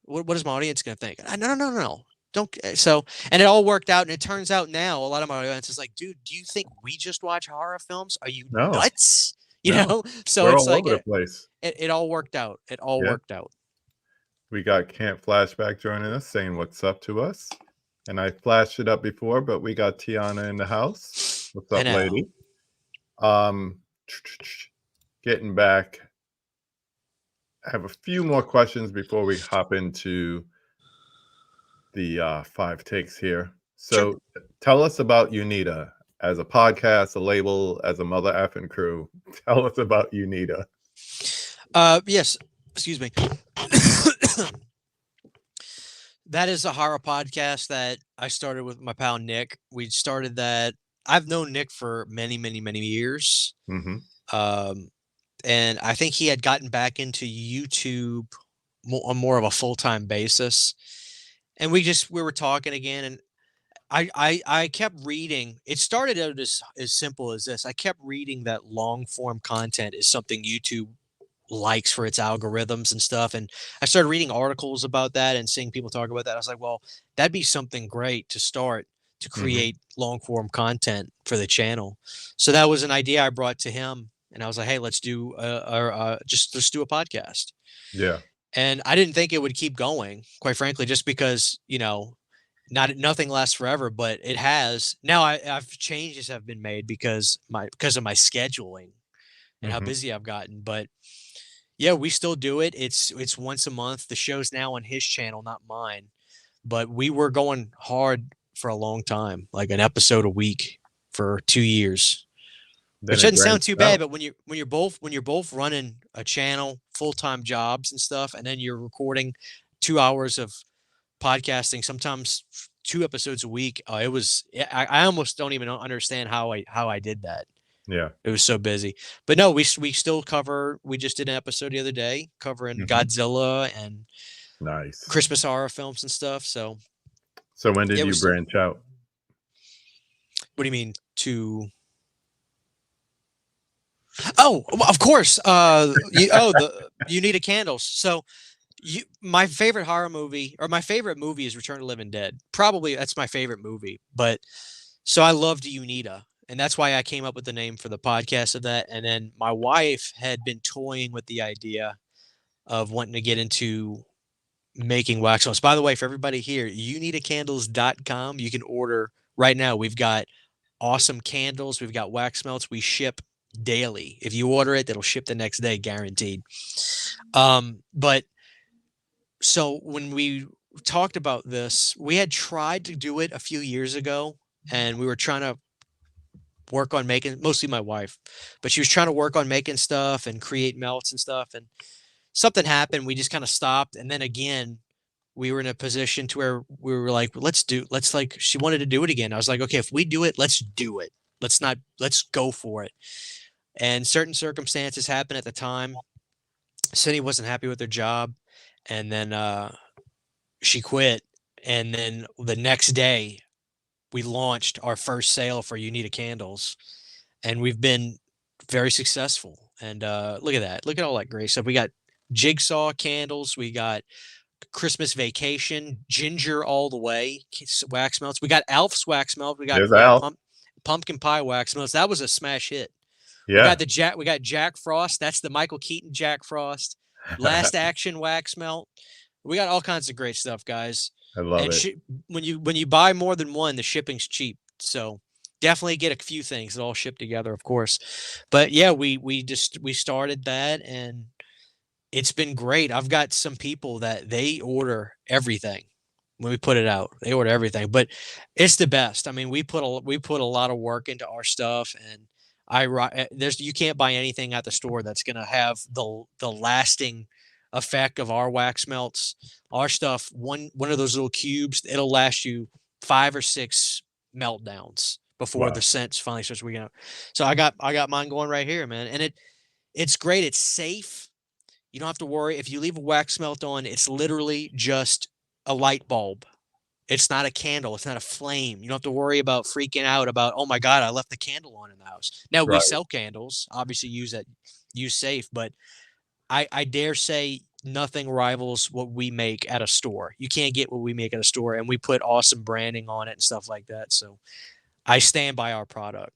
what is my audience going to think. No. Don't. So, and it all worked out, and it turns out now a lot of my audience is like, dude, do you think we just watch horror films? Are you nuts? You know? So we're it's all like over the place. it all worked out. It all worked out. We got Camp Flashback joining us, saying what's up to us. And I flashed it up before, but we got Tiana in the house. What's up, lady? Getting back. I have a few more questions before we hop into the 5 takes here. So tell us about Unita as a podcast, a label, as a mother effing crew. Tell us about Unita. Yes. Excuse me. That is a horror podcast that I started with my pal Nick. We started that. I've known Nick for many, many, many years. And I think he had gotten back into YouTube on more of a full-time basis. And we were talking again, and I kept reading. It started out as simple as this. I kept reading that long-form content is something YouTube likes for its algorithms and stuff. And I started reading articles about that and seeing people talk about that. I was like, well, that'd be something great to start to create long-form content for the channel. So that was an idea I brought to him. And I was like, hey, let's do let's do a podcast. Yeah. And I didn't think it would keep going, quite frankly, just because, you know, nothing lasts forever, but it has. Now I've changes have been made because of my scheduling and how busy I've gotten. But yeah, we still do it. It's once a month. The show's now on his channel, not mine. But we were going hard for a long time, like an episode a week for 2 years. Which doesn't sound too bad, but when you're both running a channel, full-time jobs and stuff, and then you're recording 2 hours of podcasting, sometimes 2 episodes a week. It was I almost don't even understand how I did that. Yeah. It was so busy. But no, we still cover. We just did an episode the other day covering Godzilla and Nice. Christmas horror films and stuff. So So when did it you was. branch out? What do you mean to? Oh, of course. You need a candles. So my favorite horror movie, or my favorite movie, is Return of the Living Dead. Probably that's my favorite movie. But so I loved Unita, and that's why I came up with the name for the podcast of that. And then my wife had been toying with the idea of wanting to get into making wax melts. By the way, for everybody here, unitacandles.com, you can order right now. We've got awesome candles. We've got wax melts. We ship daily. If you order it, it'll ship the next day, guaranteed. But so when we talked about this, we had tried to do it a few years ago, and we were trying to work on making, mostly my wife, but she was trying to work on making stuff and create melts and stuff. And something happened. We just kind of stopped. And then again, we were in a position to where we were like, she wanted to do it again. I was like, okay, if we do it, let's do it. Let's go for it. And certain circumstances happened at the time. Cindy wasn't happy with her job. And then she quit. And then the next day, we launched our first sale for Unita Candles. And we've been very successful. And look at that. Look at all that great stuff. We got jigsaw candles. We got Christmas Vacation, ginger all the way, wax melts. We got Alf's wax melt. We got pumpkin pie wax melts. That was a smash hit. Yeah. We got Jack Frost. That's the Michael Keaton Jack Frost. Last Action wax melt. We got all kinds of great stuff, guys. I love it. When you buy more than one, the shipping's cheap. So definitely get a few things that all ship together, of course. But yeah, we started that, and it's been great. I've got some people that they order everything when we put it out. They order everything, but it's the best. I mean, we put a lot of work into our stuff, and you can't buy anything at the store that's going to have the lasting effect of our wax melts. Our stuff, one of those little cubes, it'll last you 5 or 6 meltdowns before the scents finally starts working out. So I got mine going right here, man, and it's great. It's safe. You don't have to worry. If you leave a wax melt on, it's literally just a light bulb. It's not a candle. It's not a flame. You don't have to worry about freaking out about, oh my God, I left the candle on in the house. Now we sell candles, obviously use safe, but I dare say nothing rivals what we make at a store. You can't get what we make at a store, and we put awesome branding on it and stuff like that. So I stand by our product.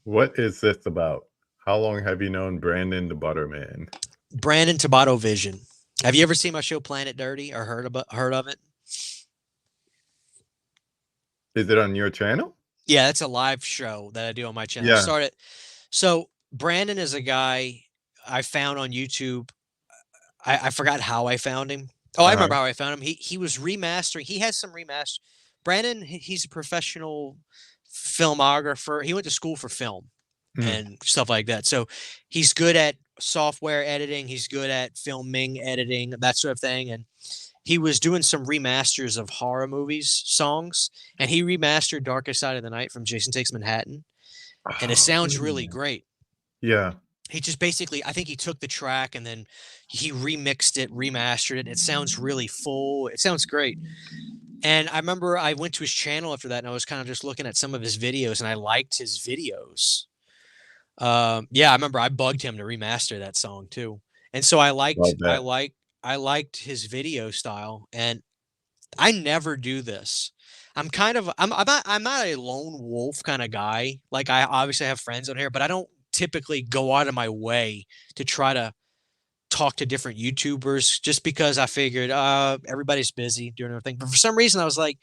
What is this about? How long have you known Brandon the Butterman? Brandon Tabata Vision. Have you ever seen my show Planet Dirty or heard of it? Is it on your channel? Yeah, it's a live show that I do on my channel. Yeah. So Brandon is a guy I found on YouTube. I forgot how I found him. Oh, I remember how I found him. He was remastering. He has some remaster. Brandon, he's a professional filmographer. He went to school for film and stuff like that. So he's good at software editing. He's good at filming, editing, that sort of thing. And he was doing some remasters of horror movies, songs, and he remastered Darkest Side of the Night from Jason Takes Manhattan. And it sounds really great. Yeah. He just basically, I think he took the track and then he remixed it, remastered it. And it sounds really full. It sounds great. And I remember I went to his channel after that, and I was kind of just looking at some of his videos, and I liked his videos. Yeah, I remember I bugged him to remaster that song too. And so I liked his video style, and I never do this. I'm not a lone wolf kind of guy. Like, I obviously have friends on here, but I don't typically go out of my way to try to talk to different YouTubers just because I figured everybody's busy doing everything. But for some reason I was like,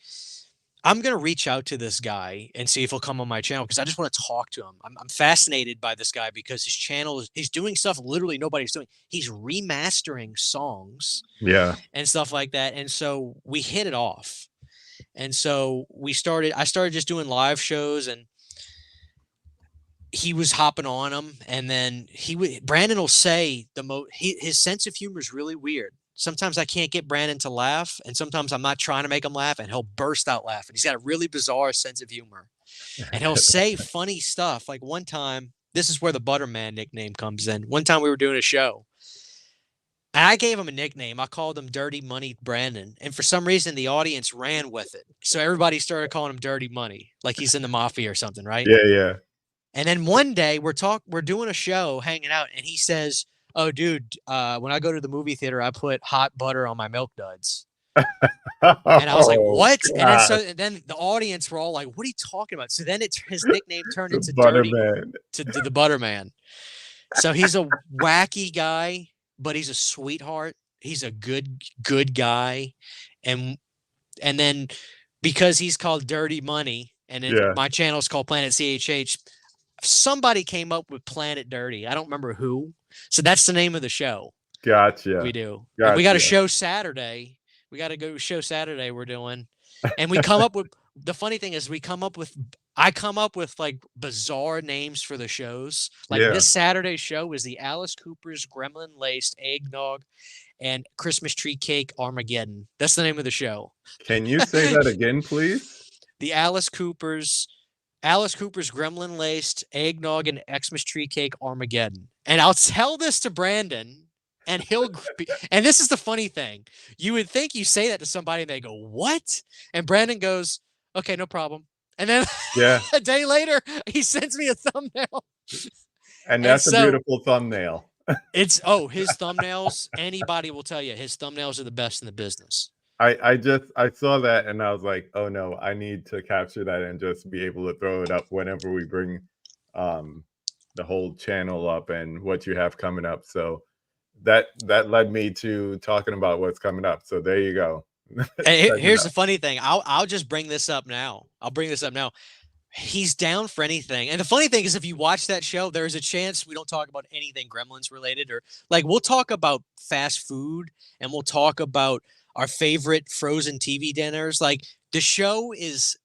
I'm going to reach out to this guy and see if he'll come on my channel because I just want to talk to him. I'm fascinated by this guy because his channel he's doing stuff literally nobody's doing. He's remastering songs and stuff like that. And so we hit it off. And so I started just doing live shows, and he was hopping on them. And then Brandon will say his sense of humor is really weird. sometimes I can't get Brandon to laugh, and sometimes I'm not trying to make him laugh, and he'll burst out laughing. He's got a really bizarre sense of humor, and he'll say funny stuff. Like one time, this is where the Butterman nickname comes in. One time we were doing a show, and I gave him a nickname. I called him Dirty Money Brandon, and for some reason the audience ran with it. So everybody started calling him Dirty Money, like he's in the mafia or something, right? Yeah, yeah. And then one day we're doing a show, hanging out, and he says, "Oh, dude, when I go to the movie theater, I put hot butter on my Milk Duds." And I was like, Oh, "What?" God. And then the audience were all like, "What are you talking about?" So then his nickname turned The into Dirty Butterman. to the Butterman. So he's a wacky guy, but he's a sweetheart. He's a good guy, and then because he's called Dirty Money, and Yeah. my channel is called Planet CHH. Somebody came up with Planet Dirty. I don't remember who. So that's the name of the show. Gotcha. We do. And we got a Gotcha. show Saturday. We got to go to show Saturday we're doing. And we come up with the funny thing is I come up with like bizarre names for the shows. Like Yeah. this Saturday show is the Alice Cooper's Gremlin Laced Eggnog and Christmas Tree Cake Armageddon. That's the name of the show. Can you say that again, please? The Alice Cooper's Gremlin Laced Eggnog and Xmas Tree Cake Armageddon. And I'll tell this to Brandon, and and this is the funny thing. You would think you say that to somebody and they go, "What?" And Brandon goes, "Okay, no problem." And then Yeah. a day later, he sends me a thumbnail. And that's a beautiful thumbnail. His thumbnails, anybody will tell you his thumbnails are the best in the business. I saw that and I was like, oh no, I need to capture that and just be able to throw it up whenever we bring the whole channel up and what you have coming up. So that led me to talking about what's coming up. So there you go. And here's the funny thing. I'll just bring this up now. He's down for anything. And the funny thing is, if you watch that show, there's a chance we don't talk about anything Gremlins related, or like we'll talk about fast food and we'll talk about our favorite frozen TV dinners. Like the show is,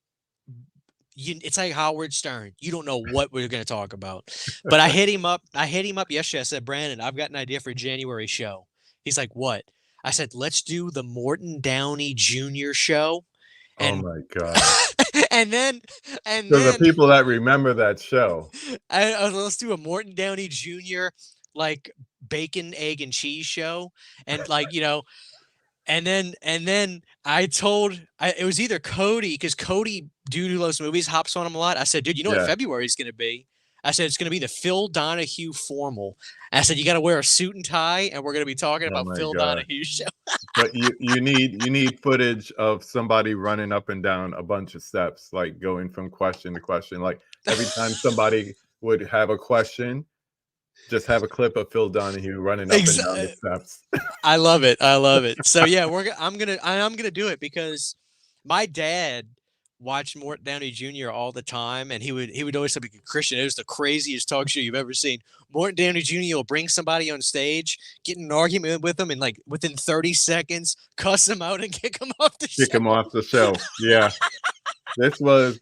it's like Howard Stern. You don't know what we're going to talk about. But I hit him up yesterday. I said, "Brandon, I've got an idea for a January show." He's like, "What?" I said, "Let's do the Morton Downey Jr. show." Oh my God. and then the people that remember that show. Let's do a Morton Downey Jr. like bacon, egg, and cheese show. And like, and then it was either Cody, because Cody, dude who loves movies, hops on him a lot. I said, "Dude, you know what February is going to be?" I said, "It's going to be the Phil Donahue formal." And I said, "You got to wear a suit and tie, and we're going to be talking about Phil Donahue's show." But you need footage of somebody running up and down a bunch of steps, like going from question to question. Like every time somebody would have a question, just have a clip of Phil Donahue running up and down the steps. I love it. So yeah, I'm gonna do it because my dad watched Morton Downey Jr. all the time, and he would always say, "Christian, it was the craziest talk show you've ever seen." Morton Downey Jr. will bring somebody on stage, get in an argument with them, and like within 30 seconds, cuss them out and kick them off the show. Kick them off the show. Yeah. This was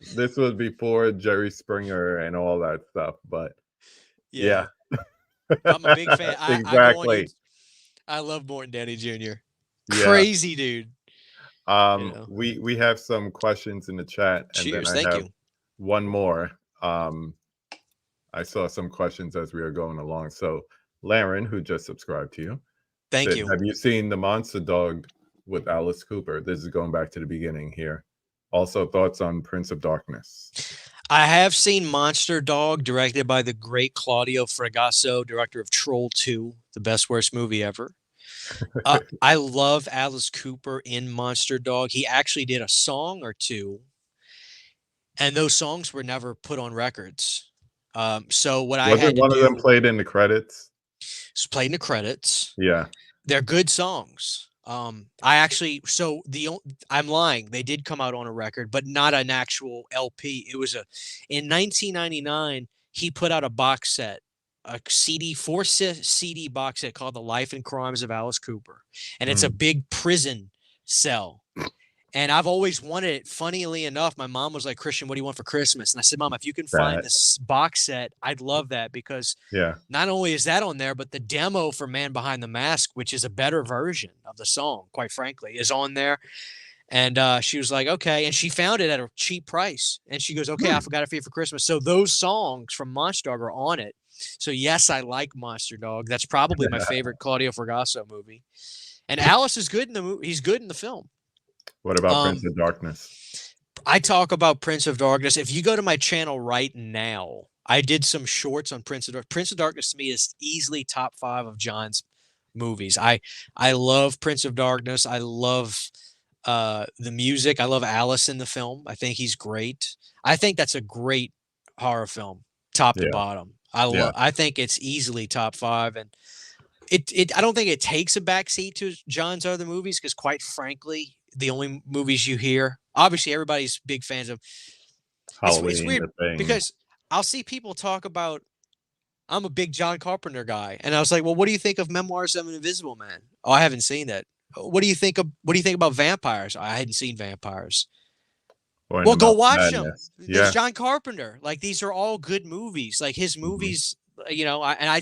before Jerry Springer and all that stuff, but yeah. I'm a big fan. Exactly. I love Morton Downey Jr. Yeah. Crazy dude. We have some questions in the chat, and Cheers, then I thank have you. one more. I saw some questions as we were going along. So Laren, who just subscribed to you, thank you. Have you seen The Monster Dog with Alice Cooper? This is going back to the beginning here. Also, thoughts on Prince of Darkness? I have seen Monster Dog, directed by the great Claudio Fragasso, director of Troll 2, the best worst movie ever. I love Alice Cooper in Monster Dog. He actually did a song or two, and those songs were never put on records. So what I had to one do, of them played in the credits? It's played in the credits. Yeah, they're good songs. I'm lying. They did come out on a record, but not an actual LP. It was in 1999. He put out a box set, a CD, 4 CD box set called "The Life and Crimes of Alice Cooper," and it's a big prison cell. And I've always wanted it. Funnily enough, my mom was like, Christian, what do you want for Christmas? And I said, Mom, if you can find That, this box set, I'd love that, because yeah. not only is that on there, but the demo for Man Behind the Mask, which is a better version of the song, quite frankly, is on there. And she was like, okay. And she found it at a cheap price. And she goes, okay, I forgot it for you for Christmas. So those songs from Monster Dog are on it. So yes, I like Monster Dog. That's probably my favorite Claudio Fragasso movie. And Alice is good in the movie. He's good in the film. What about Prince of Darkness? I talk about Prince of Darkness. If you go to my channel right now, I did some shorts on Prince of Darkness. Prince of Darkness to me is easily top 5 of John's movies. I love Prince of Darkness. I love the music. I love Alice in the film. I think he's great. I think that's a great horror film, top to Yeah. bottom. Yeah. I think it's easily top 5, and I don't think it takes a backseat to John's other movies, because quite frankly, the only movies you hear, obviously everybody's big fans of. It's Halloween, weird The Thing. because I'll see people talk about, I'm a big John Carpenter guy, and I was like, well, what do you think of Memoirs of an Invisible Man? Oh, I haven't seen that. What do you think about vampires? I hadn't seen vampires. Or Well, in go Mouth watch them. Madness. There's Yeah. John Carpenter. Like, these are all good movies. Like his movies, you know. I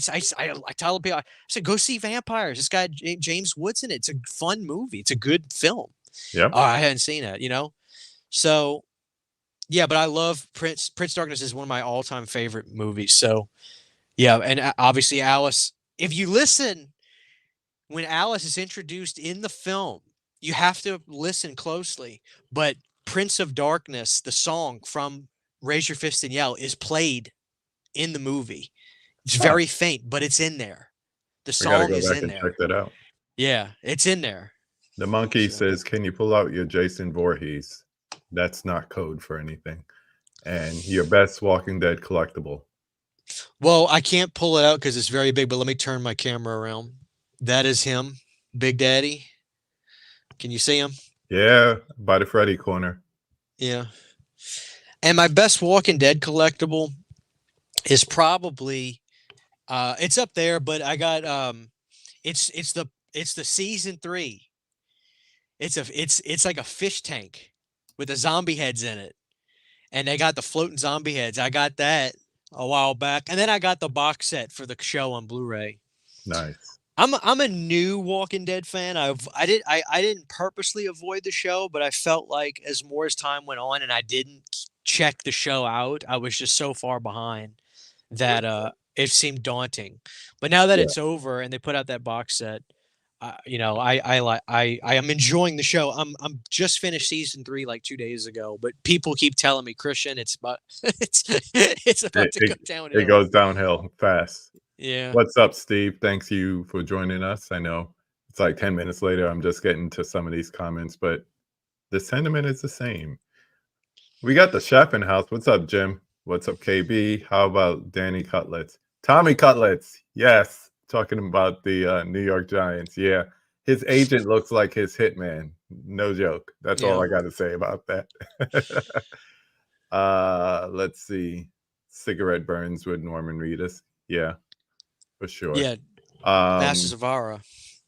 tell people, I said, go see Vampires. It's got James Woods in it. It's a fun movie. It's a good film. Yep. Oh, I hadn't seen it. You know, so yeah. But I love Prince. Prince Darkness is one of my all-time favorite movies. So yeah, and obviously Alice. If you listen, when Alice is introduced in the film, you have to listen closely. But Prince of Darkness, the song from Raise Your Fist and Yell, is played in the movie. It's very faint, but it's in there. The We gotta song go is back in and there. check that out. Yeah, it's in there. The monkey So- says, can you pull out your Jason Voorhees? That's not code for anything. And your best Walking Dead collectible. Well, I can't pull it out because it's very big, but let me turn my camera around. That is him, Big Daddy. Can you see him? Yeah, by the Freddy corner. Yeah. And my best Walking Dead collectible is probably it's up there, but I got it's the season 3. It's like a fish tank with the zombie heads in it. And they got the floating zombie heads. I got that a while back. And then I got the box set for the show on Blu-ray. Nice. I'm a new Walking Dead fan. I didn't purposely avoid the show, but I felt like as time went on and I didn't check the show out, I was just so far behind that it seemed daunting. But now that Yeah. it's over and they put out that box set, you know, I am enjoying the show. I'm just finished season 3 like 2 days ago, but people keep telling me, Christian, it's about it's about to go downhill. It goes downhill fast. Yeah. What's up, Steve? Thanks you for joining us. I know it's like 10 minutes later. I'm just getting to some of these comments, but the sentiment is the same. We got the chef in house. What's up, Jim? What's up, KB? How about Danny Cutlets? Tommy Cutlets. Yes. Talking about the New York Giants. Yeah. His agent looks like his hitman. No joke. That's all I got to say about that. Let's see. Cigarette burns with Norman Reedus. Yeah. For sure. Yeah. Masters of Ara.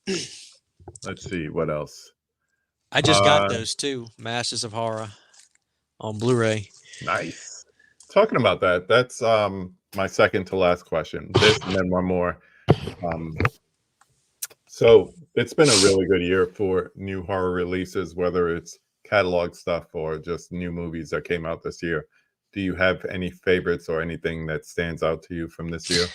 Let's see what else. I just got those too. Masters of Horror on Blu-ray. Nice. Talking about that, that's my second to last question. This and then one more. So it's been a really good year for new horror releases, whether it's catalog stuff or just new movies that came out this year. Do you have any favorites or anything that stands out to you from this year?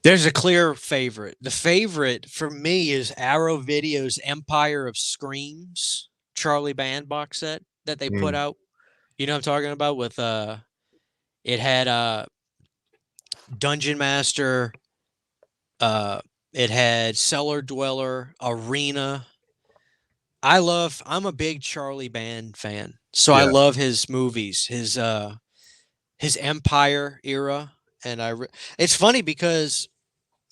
There's a clear favorite. The favorite for me is Arrow Video's Empire of Screams Charlie Band box set that they put out. You know what I'm talking about? With it had Dungeon Master, it had Cellar Dweller, Arena. I'm a big Charlie Band fan. So I love his movies, his Empire era. And it's funny because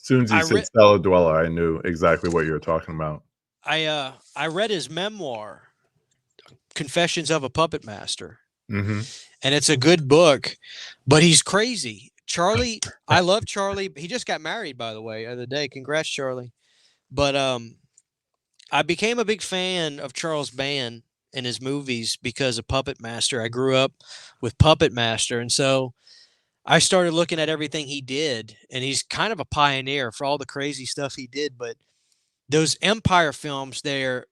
as soon as you said Cellar Dweller, I knew exactly what you were talking about. I read his memoir, Confessions of a Puppet Master. And it's a good book, but he's crazy. Charlie, I love Charlie. He just got married, by the way, the other day. Congrats, Charlie. But I became a big fan of Charles Band in his movies because of Puppet Master. I grew up with Puppet Master, and so I started looking at everything he did, and he's kind of a pioneer for all the crazy stuff he did. But those Empire films, they're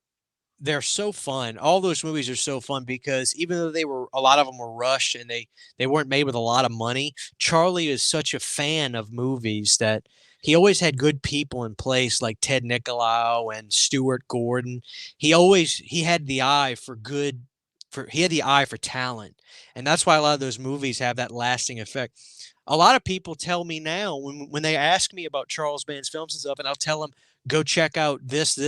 so fun. All those movies are so fun because even though they were a lot of them were rushed and they weren't made with a lot of money, Charlie is such a fan of movies that he always had good people in place like Ted Nicolau and Stuart Gordon. He had the eye for good for he had the eye for talent. And that's why a lot of those movies have that lasting effect. A lot of people tell me now when they ask me about Charles Band's films and stuff, and I'll tell them, go check out this,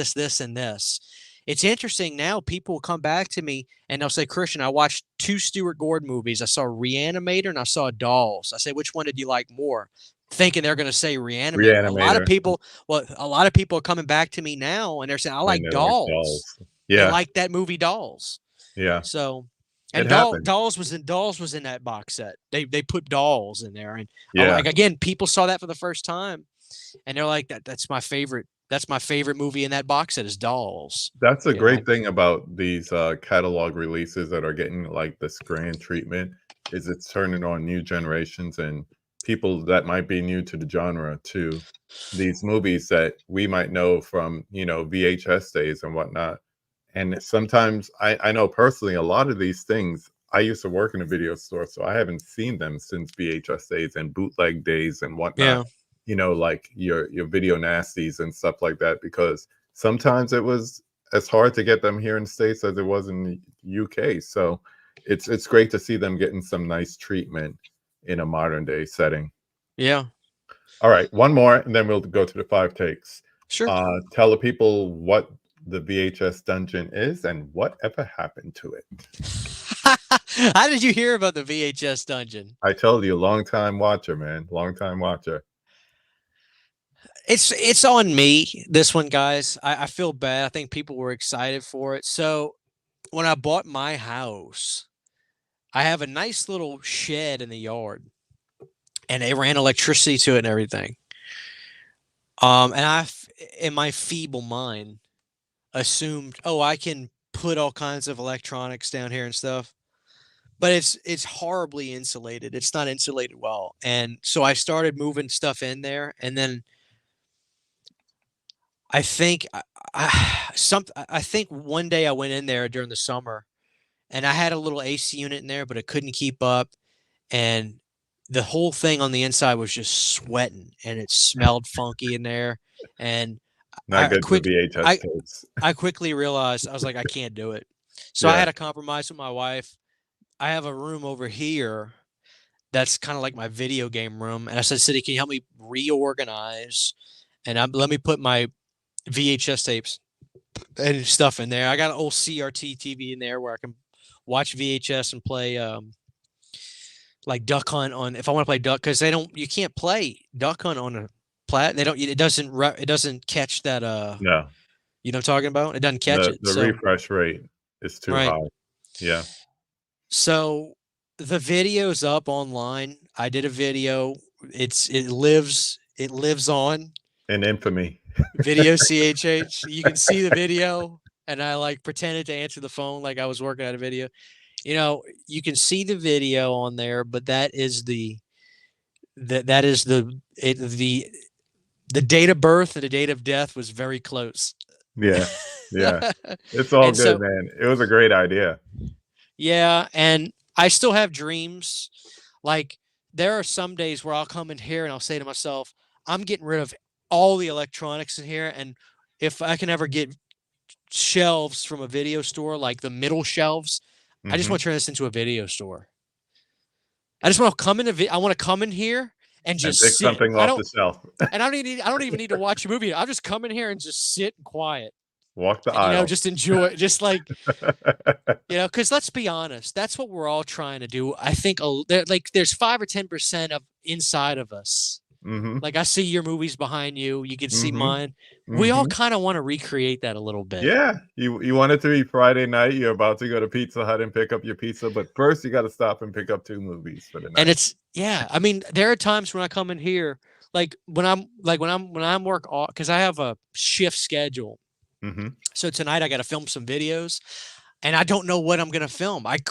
and this. It's interesting now. People will come back to me and they'll say, Christian, I watched 2 Stuart Gordon movies. I saw Reanimator and I saw Dolls. I say, which one did you like more? Thinking they're going to say Reanimator. Reanimator. A lot of people are coming back to me now and they're saying, I like Dolls. They Yeah. like that movie Dolls. Yeah. So, It and happened. Dolls was in that box set. They put Dolls in there, and Yeah. like again, people saw that for the first time, and they're like, that's my favorite. That's my favorite movie in that box set is Dolls. That's a You know? great thing about these catalog releases that are getting like this grand treatment is it's turning on new generations and people that might be new to the genre to these movies that we might know from, you know, VHS days and whatnot. And sometimes I know personally a lot of these things, I used to work in a video store, so I haven't seen them since VHS days and bootleg days and whatnot. Yeah. You know, like your video nasties and stuff like that, because sometimes it was as hard to get them here in the States as it was in the UK. So it's great to see them getting some nice treatment in a modern day setting. Yeah. All right, one more, and then we'll go to the 5 takes. Sure. Tell the people what the VHS dungeon is and whatever happened to it. How did you hear about the VHS dungeon? I told you, long time watcher, man, long time watcher. It's on me, this one, guys. I feel bad. I think people were excited for it. So when I bought my house, I have a nice little shed in the yard, and they ran electricity to it and everything. And I, in my feeble mind, assumed, oh, I can put all kinds of electronics down here and stuff. But it's horribly insulated. It's not insulated well. And so I started moving stuff in there, and then I think I think one day I went in there during the summer, and I had a little AC unit in there, but it couldn't keep up, and the whole thing on the inside was just sweating, and it smelled funky in there, and Not good for VHS tapes. I quickly realized, I was like, I can't do it. So I had to compromise with my wife. I have a room over here that's kind of like my video game room, and I said, City, can you help me reorganize? And let me put my VHS tapes and stuff in there. I got an old CRT TV in there where I can watch VHS and play like Duck Hunt on, if I want to play Duck, because you can't play Duck Hunt on a plat. It doesn't catch that No. You know what I'm talking about? It doesn't catch it. The refresh rate is too high. Yeah. So the video's up online. I did a video. It lives on In infamy. Video CHH. You can see the video, and I like pretended to answer the phone like I was working at a video. You know, you can see the video on there, but that is the date of birth and the date of death was very close. Yeah. Yeah. It's all good, man. It was a great idea. Yeah, and I still have dreams. Like, there are some days where I'll come in here and I'll say to myself, I'm getting rid of all the electronics in here, and if I can ever get shelves from a video store, like the middle shelves, I just want to turn this into a video store. I just want to come in. I want to come in here and just pick sit. something off the shelf. And I don't even need to watch a movie. I'll just come in here and just sit quiet. Walk the aisle. You know, just enjoy it. Just like, you know, because let's be honest, that's what we're all trying to do. I think there's 5 or 10% of inside of us. Like, I see your movies behind you. You can see mine. We all kind of want to recreate that a little bit. Yeah. You want it to be Friday night. You're about to go to Pizza Hut and pick up your pizza, but first you got to stop and pick up 2 movies for the night. And I mean, there are times when I come in here, like when I'm work, because I have a shift schedule. So tonight I got to film some videos. and I don't know what I'm gonna film. Like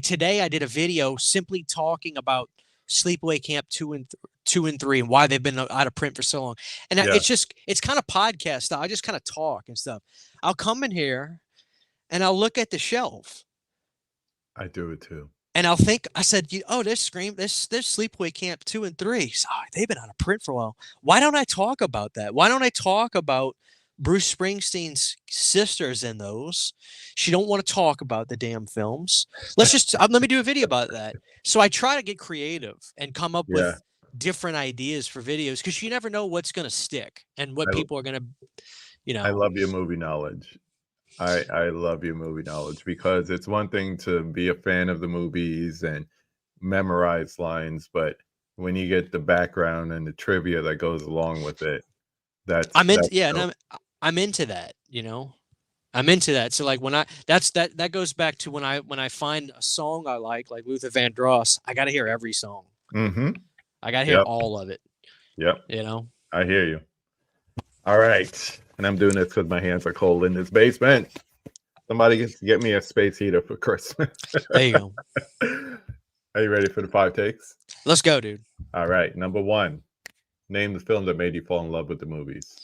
today, I did a video simply talking about Sleepaway Camp 2 and 3 and why they've been out of print for so long. And Yeah. it's kind of podcast style. I just kind of talk and stuff. I'll come in here and I'll look at the shelf I do it too. and I'll think. I said, "Oh, there's Sleepaway Camp 2 and 3. So, they've been out of print for a while. Why don't I talk about that? Why don't I talk about Bruce Springsteen's sisters in those? She don't want to talk about the damn films. Let's just let me do a video about that." So I try to get creative and come up Yeah. with different ideas for videos because you never know what's going to stick and what people are going to, I love your movie knowledge. I love your movie knowledge because it's one thing to be a fan of the movies and memorize lines, but when you get the background and the trivia that goes along with it, I'm into dope. and I'm into that, I'm into that. So like when that goes back to when I find a song I like Luther Vandross, I got to hear every song. Mm-hmm. I got to hear all of it. Yep. You know. I hear you. All right. And I'm doing this because my hands are cold in this basement. Somebody get me a space heater for Christmas. There you go. Are you ready for the 5 takes? Let's go, dude. All right. Number 1. Name the film that made you fall in love with the movies.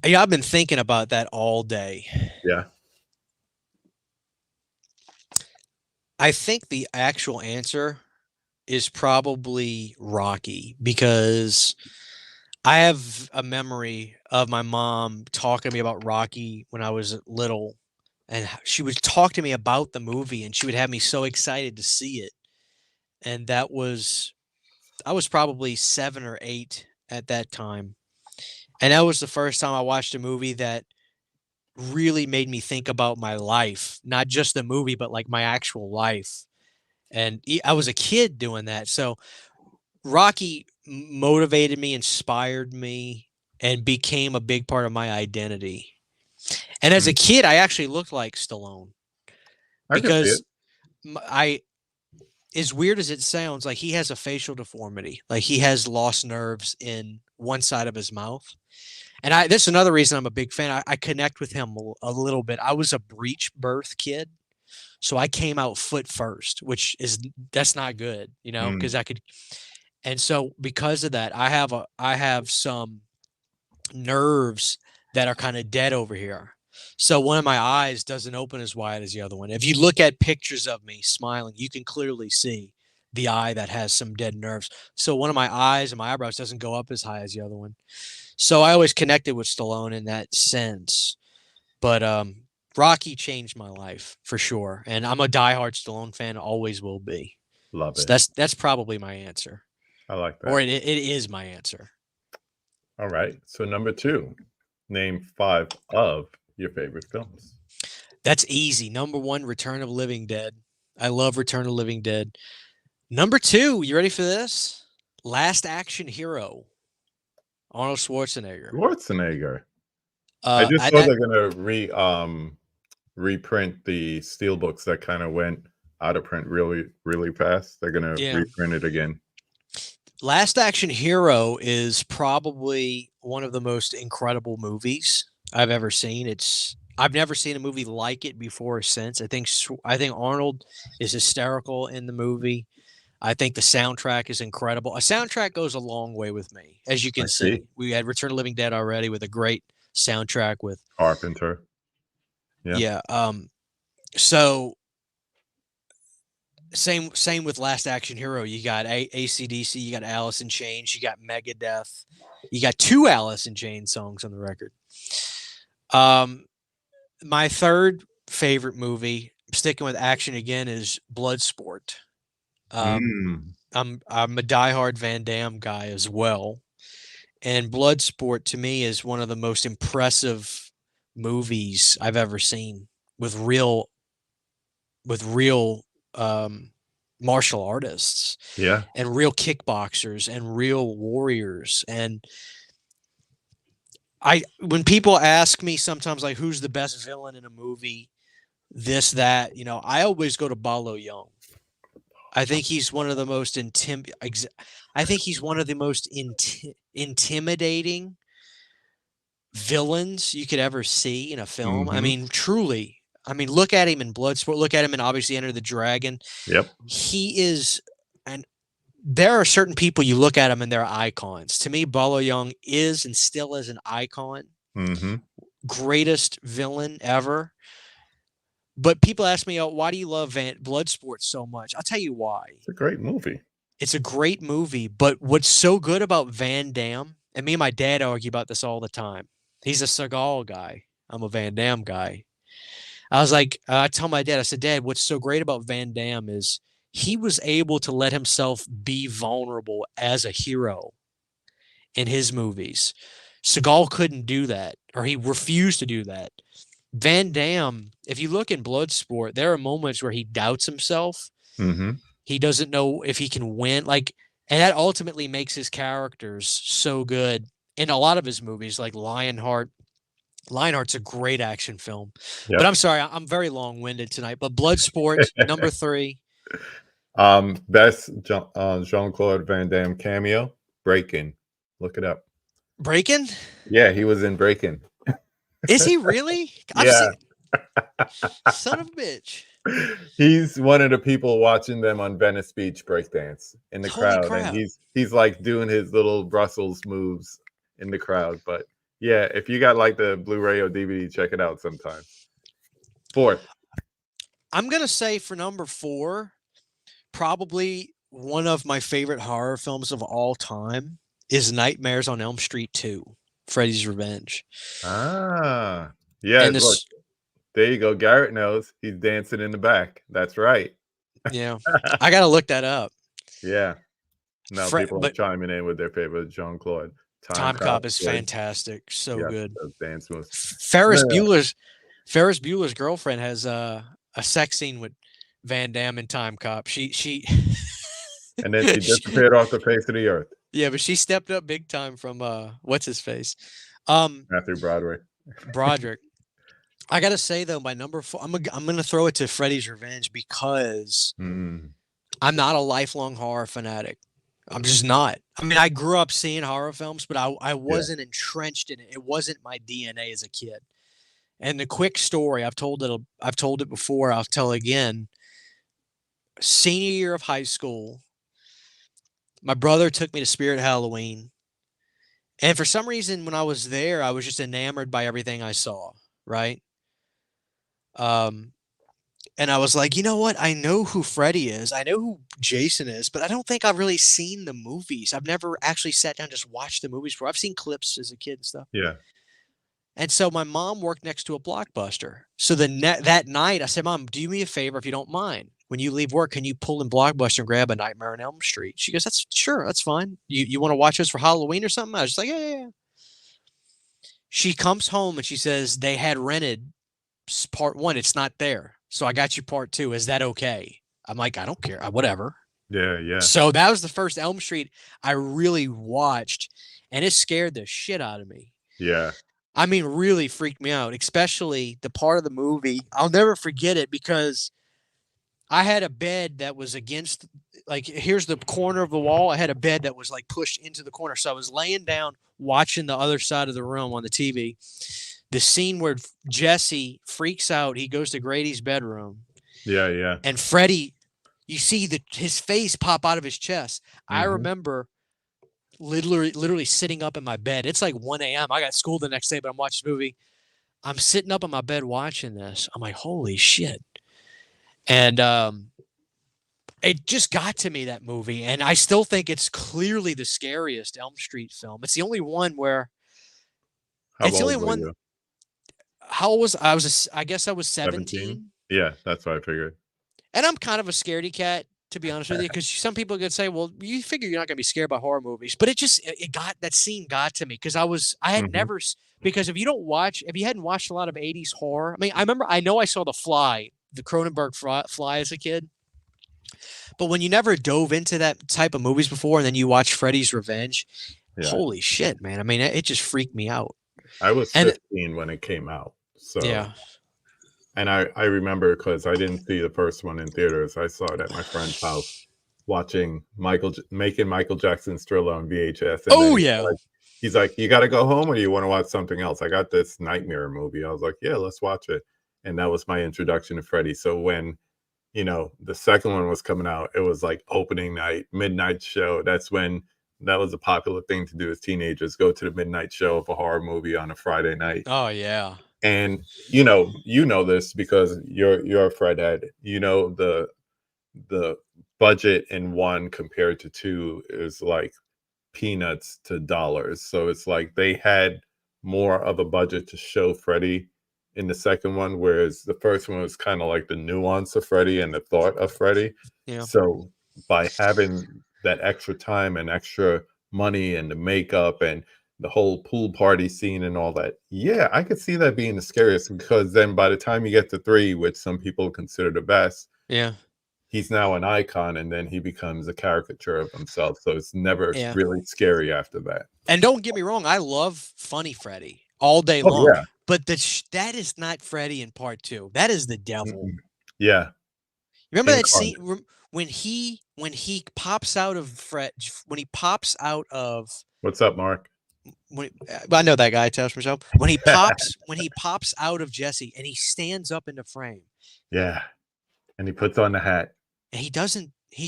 Yeah, I've been thinking about that all day. Yeah. I think the actual answer is probably Rocky because I have a memory of my mom talking to me about Rocky when I was little, and she would talk to me about the movie, and she would have me so excited to see it. And I was probably 7 or 8 at that time, and that was the first time I watched a movie that really made me think about my life, not just the movie, but like my actual life. And I was a kid doing that, so Rocky motivated me, inspired me, and became a big part of my identity. And as a kid, I actually looked like Stallone because as weird as it sounds, like he has a facial deformity, like he has lost nerves in one side of his mouth. And this is another reason I'm a big fan. I connect with him a little bit. I was a breech birth kid, so I came out foot first, that's not good, because I could. And so because of that, I have some nerves that are kind of dead over here. So one of my eyes doesn't open as wide as the other one. If you look at pictures of me smiling, you can clearly see the eye that has some dead nerves. So one of my eyes and my eyebrows doesn't go up as high as the other one. So I always connected with Stallone in that sense. But Rocky changed my life for sure. And I'm a diehard Stallone fan, always will be. Love it. So that's probably my answer. I like that. Or it is my answer. All right. So number 2, name 5 of your favorite films. That's easy. Number 1, Return of the Living Dead. I love Return of the Living Dead. Number 2, you ready for this? Last Action Hero. Arnold Schwarzenegger. I just saw they're gonna reprint the steelbooks that kind of went out of print really, really fast. They're gonna reprint it again. Last Action Hero is probably one of the most incredible movies I've ever seen. I've never seen a movie like it before or since. I think Arnold is hysterical in the movie. I think the soundtrack is incredible. A soundtrack goes a long way with me, as you can see. We had Return of the Living Dead already with a great soundtrack with Carpenter. Yeah. So same with Last Action Hero. You got AC/DC, you got Alice in Chains, you got Megadeth, you got 2 Alice in Chains songs on the record. My third favorite movie, sticking with action again, is Bloodsport. I'm a diehard Van Damme guy as well, and Bloodsport to me is one of the most impressive movies I've ever seen with real martial artists, and real kickboxers and real warriors. And when people ask me sometimes like who's the best villain in a movie, this, that, I always go to Balo Young. I think he's one of the most intimidating villains you could ever see in a film. I mean, truly, I mean, look at him in Bloodsport. Look at him in obviously Enter the Dragon. Yep. He is, and there are certain people you look at him and they're icons. To me, Bolo Young is and still is an icon. Mm-hmm. Greatest villain ever. But people ask me, oh, why do you love Bloodsport so much? I'll tell you why. It's a great movie. It's a great movie, but what's so good about Van Damme, and me and my dad argue about this all the time. He's a Seagal guy. I'm a Van Damme guy. I was like, I tell my dad, I said, Dad, what's so great about Van Damme is he was able to let himself be vulnerable as a hero in his movies. Seagal couldn't do that, or he refused to do that. Van Damme, if you look in Bloodsport, there are moments where he doubts himself. Mm-hmm. He doesn't know if he can win. Like, and that ultimately makes his characters so good in a lot of his movies, like Lionheart. Lionheart's a great action film. Yep. But I'm sorry, I'm very long-winded tonight. But Bloodsport, number 3. Best Jean-Claude Van Damme cameo, Breakin'. Look it up. Breakin'? Yeah, he was in Breakin'. Is he really? Yeah. Son of a bitch. He's one of the people watching them on Venice Beach breakdance in the Holy crowd, crap. and he's like doing his little Brussels moves in the crowd. But yeah, if you got like the Blu-ray or DVD, check it out sometime. 4th. I'm gonna say for number 4, probably one of my favorite horror films of all time is Nightmares on Elm Street 2, Freddy's Revenge. Ah, yeah. And Look, this, there you go. Garrett knows. He's dancing in the back. That's right. yeah, I gotta look that up. Yeah. No, people are But chiming in with their favorite Jean-Claude. Time Cop is great. fantastic, so Yeah, good. those dance moves. Ferris Yeah. Bueller's girlfriend has a sex scene with Van Damme in Time Cop. She And then she disappeared off the face of the earth. Yeah, but she stepped up big time from what's his face, Matthew Broderick. Broderick. I gotta say though, my number 4, I'm gonna throw it to Freddy's Revenge because I'm not a lifelong horror fanatic. I'm just not. I mean, I grew up seeing horror films, but I wasn't entrenched in it. It wasn't my DNA as a kid. And the quick story, I've told it before, I'll tell again. Senior year of high school, my brother took me to Spirit Halloween. And for some reason, when I was there, I was just enamored by everything I saw, right? And I was like, you know what? I know who Freddy is. I know who Jason is, but I don't think I've really seen the movies. I've never actually sat down and just watched the movies before. I've seen clips as a kid and stuff. Yeah. And so my mom worked next to a Blockbuster. So that night, I said, Mom, do me a favor if you don't mind. When you leave work, can you pull in Blockbuster and grab a Nightmare on Elm Street? She goes, that's fine. You want to watch this for Halloween or something? I was just like, yeah. She comes home and she says, they had rented part 1. It's not there. So I got you part 2. Is that okay? I'm like, I don't care. Whatever. Yeah. So that was the first Elm Street I really watched, and it scared the shit out of me. Yeah. I mean, really freaked me out, especially the part of the movie. I'll never forget it because I had a bed that was against, like, here's the corner of the wall. I had a bed that was like pushed into the corner. So I was laying down watching the other side of the room on the TV. The scene where Jesse freaks out, he goes to Grady's bedroom. Yeah. And Freddy, you see his face pop out of his chest. I remember literally sitting up in my bed. It's like 1 a.m. I got school the next day, but I'm watching the movie. I'm sitting up in my bed watching this. I'm like, holy shit. And it just got to me, that movie. And I still think it's clearly the scariest Elm Street film. It's the only one where it's the only one. You? How old was I? I guess I was 17. Yeah, that's what I figured. And I'm kind of a scaredy cat, to be honest with you, because some people could say, well, you figure you're not going to be scared by horror movies. But that scene got to me because I had never, because if you hadn't watched a lot of 80s horror, I mean, I know I saw The Fly, the Cronenberg Fly as a kid. But when you never dove into that type of movies before and then you watch Freddy's Revenge, holy shit, man. I mean, it just freaked me out. I was 15 when it came out. So yeah. And I remember because I didn't see the first one in theaters. I saw it at my friend's house watching making Michael Jackson's Thriller on VHS. And he's like, you got to go home or you want to watch something else? I got this Nightmare movie. I was like, yeah, let's watch it. and that was my introduction to Freddy. So when the second one was coming out, it was like opening night, midnight show. That's when that was a popular thing to do as teenagers, go to the midnight show of a horror movie on a Friday night. Oh yeah. And this because you're a Fred head. The budget in one compared to two is like peanuts to dollars. So it's like they had more of a budget to show Freddy in the second one, whereas the first one was kind of like the nuance of Freddy and the thought of Freddy. Yeah. So by having that extra time and extra money and the makeup and the whole pool party scene and all that, yeah, I could see that being the scariest, because then by the time you get to 3, which some people consider the best, Yeah. he's now an icon, and then he becomes a caricature of himself. So it's never Yeah. really scary after that. And don't get me wrong, I love Funny Freddy all day Oh, long. yeah. But that is not Freddy in part 2. That is the devil. Yeah. Remember that Incarnate. scene when he pops out of when he pops out of What's up, Mark? I know that guy, Tell Michelle. When he pops out of Jesse and he stands up in the frame. Yeah. And he puts on the hat. And he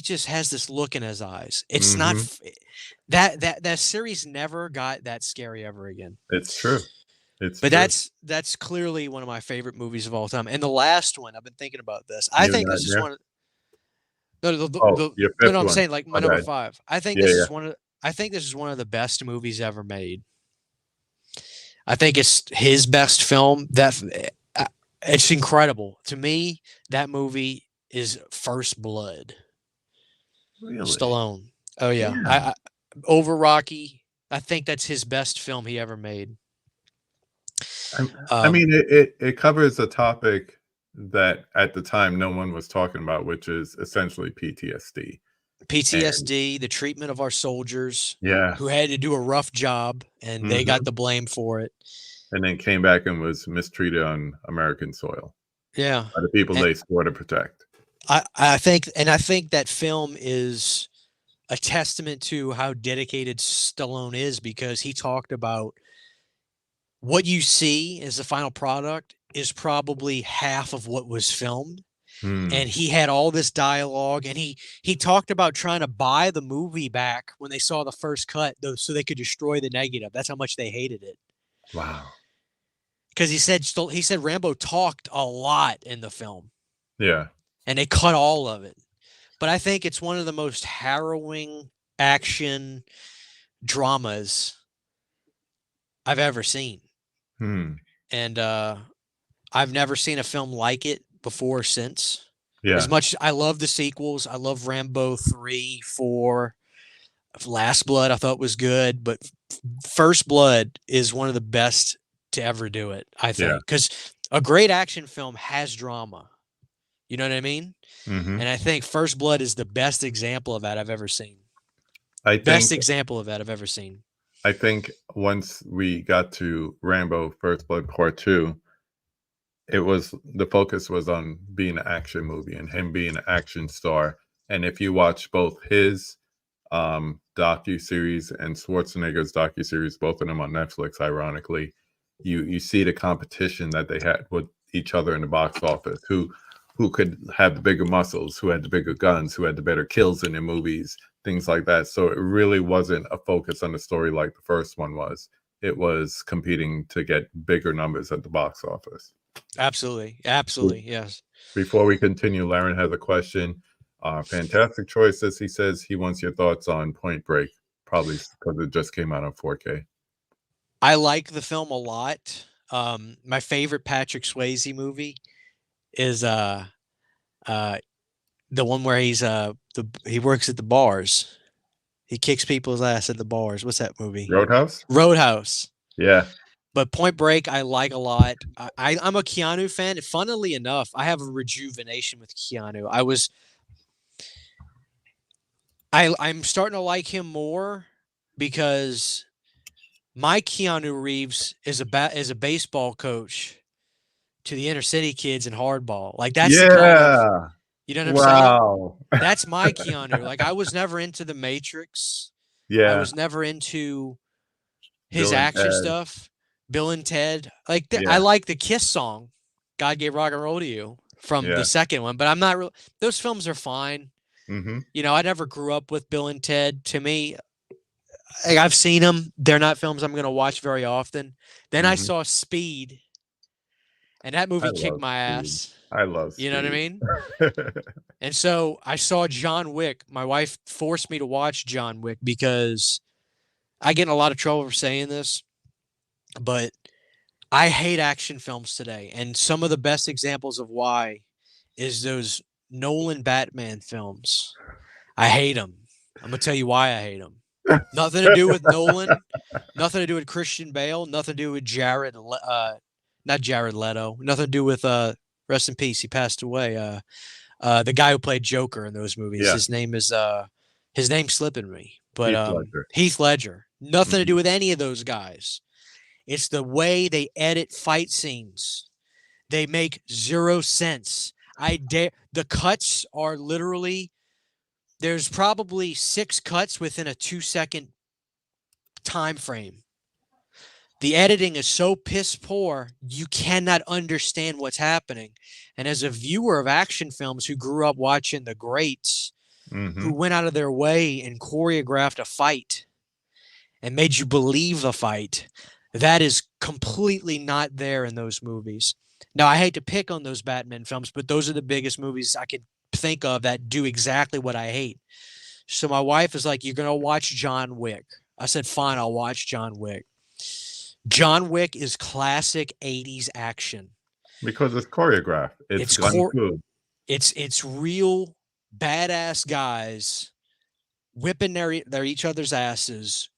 just has this look in his eyes. It's not that series never got that scary ever again. It's true. But that's clearly one of my favorite movies of all time. And the last one, I've been thinking about this. I think this is one of I'm saying like my number 5. I think this is one of the best movies ever made. I think it's his best film. It's incredible. To me, that movie is First Blood. Really? Stallone. Oh yeah. Over Rocky. I think that's his best film he ever made. I mean, it covers a topic that at the time no one was talking about, which is essentially PTSD. PTSD, the treatment of our soldiers, yeah, who had to do a rough job, and they got the blame for it. And then came back and was mistreated on American soil. Yeah, by the people they swore to protect. I think that film is a testament to how dedicated Stallone is, because he talked about what you see as the final product is probably half of what was filmed. And he had all this dialogue, and he talked about trying to buy the movie back when they saw the first cut, so they could destroy the negative. That's how much they hated it. Wow. Because he said Rambo talked a lot in the film. Yeah. And they cut all of it. But I think it's one of the most harrowing action dramas I've ever seen. And I've never seen a film like it before or since. Yeah. As much I love the sequels. I love Rambo 3, 4, Last Blood I thought was good, but First Blood is one of the best to ever do it, I think. Because a great action film has drama. You know what I mean? And I think First Blood is the best example of that I've ever seen. Best example of that I've ever seen. I think once we got to Rambo First Blood Part 2, the focus was on being an action movie and him being an action star. And if you watch both his docu-series and Schwarzenegger's docu-series, both of them on Netflix, ironically, you see the competition that they had with each other in the box office, who could have the bigger muscles, who had the bigger guns, who had the better kills in their movies, things like that. So it really wasn't a focus on the story like the first one was. It was competing to get bigger numbers at the box office. Absolutely, yes. Before we continue, Laren has a question. Fantastic choices. He says he wants your thoughts on Point Break, probably because it just came out on 4K. I like the film a lot. My favorite Patrick Swayze movie is the one where he works at the bars. He kicks people's ass at the bars. What's that movie? Roadhouse. Yeah. But Point Break, I like a lot. I'm a Keanu fan. Funnily enough, I have a rejuvenation with Keanu. I'm starting to like him more because my Keanu Reeves is a baseball coach to the inner city kids in hardball. Like that's the kind of, you know what I'm saying? That's my Keanu. Like I was never into the Matrix. Yeah. I was never into his action stuff. Bill and Ted. Like I like the Kiss song. God Gave Rock and Roll to You from Yeah. the second one, but I'm not real. Those films are fine. Mm-hmm. You know, I never grew up with Bill and Ted. To me, like, I've seen them. They're not films I'm going to watch very often. Then I Mm-hmm. saw Speed, and that I movie kicked love my Speed. ass. I love You know what I Speed. mean? And so I saw John Wick. My wife forced me to watch John Wick because I get in a lot of trouble for saying this, but I hate action films today. And some of the best examples of why is those Nolan Batman films. I hate them. I'm going to tell you why I hate them. Nothing to do with Nolan, nothing to do with Christian Bale, nothing to do with not Jared Leto, nothing to do with rest in peace, he passed away. The guy who played Joker in those movies. Yeah. His name's slipping me, but Heath Ledger. Heath Ledger. Nothing to Mhm. do with any of those guys. It's the way they edit fight scenes. They make zero sense. The cuts are literally, there's probably 6 cuts within a 2-second time frame. The editing is so piss poor, you cannot understand what's happening. And as a viewer of action films who grew up watching the greats, Mm-hmm. who went out of their way and choreographed a fight and made you believe the fight, that is completely not there in those movies. Now, I hate to pick on those Batman films, but those are the biggest movies I could think of that do exactly what I hate. So my wife is like, "You're going to watch John Wick." I said, "Fine, I'll watch John Wick." John Wick is classic 80s action. Because it's choreographed. It's It's real badass guys whipping their each other's asses,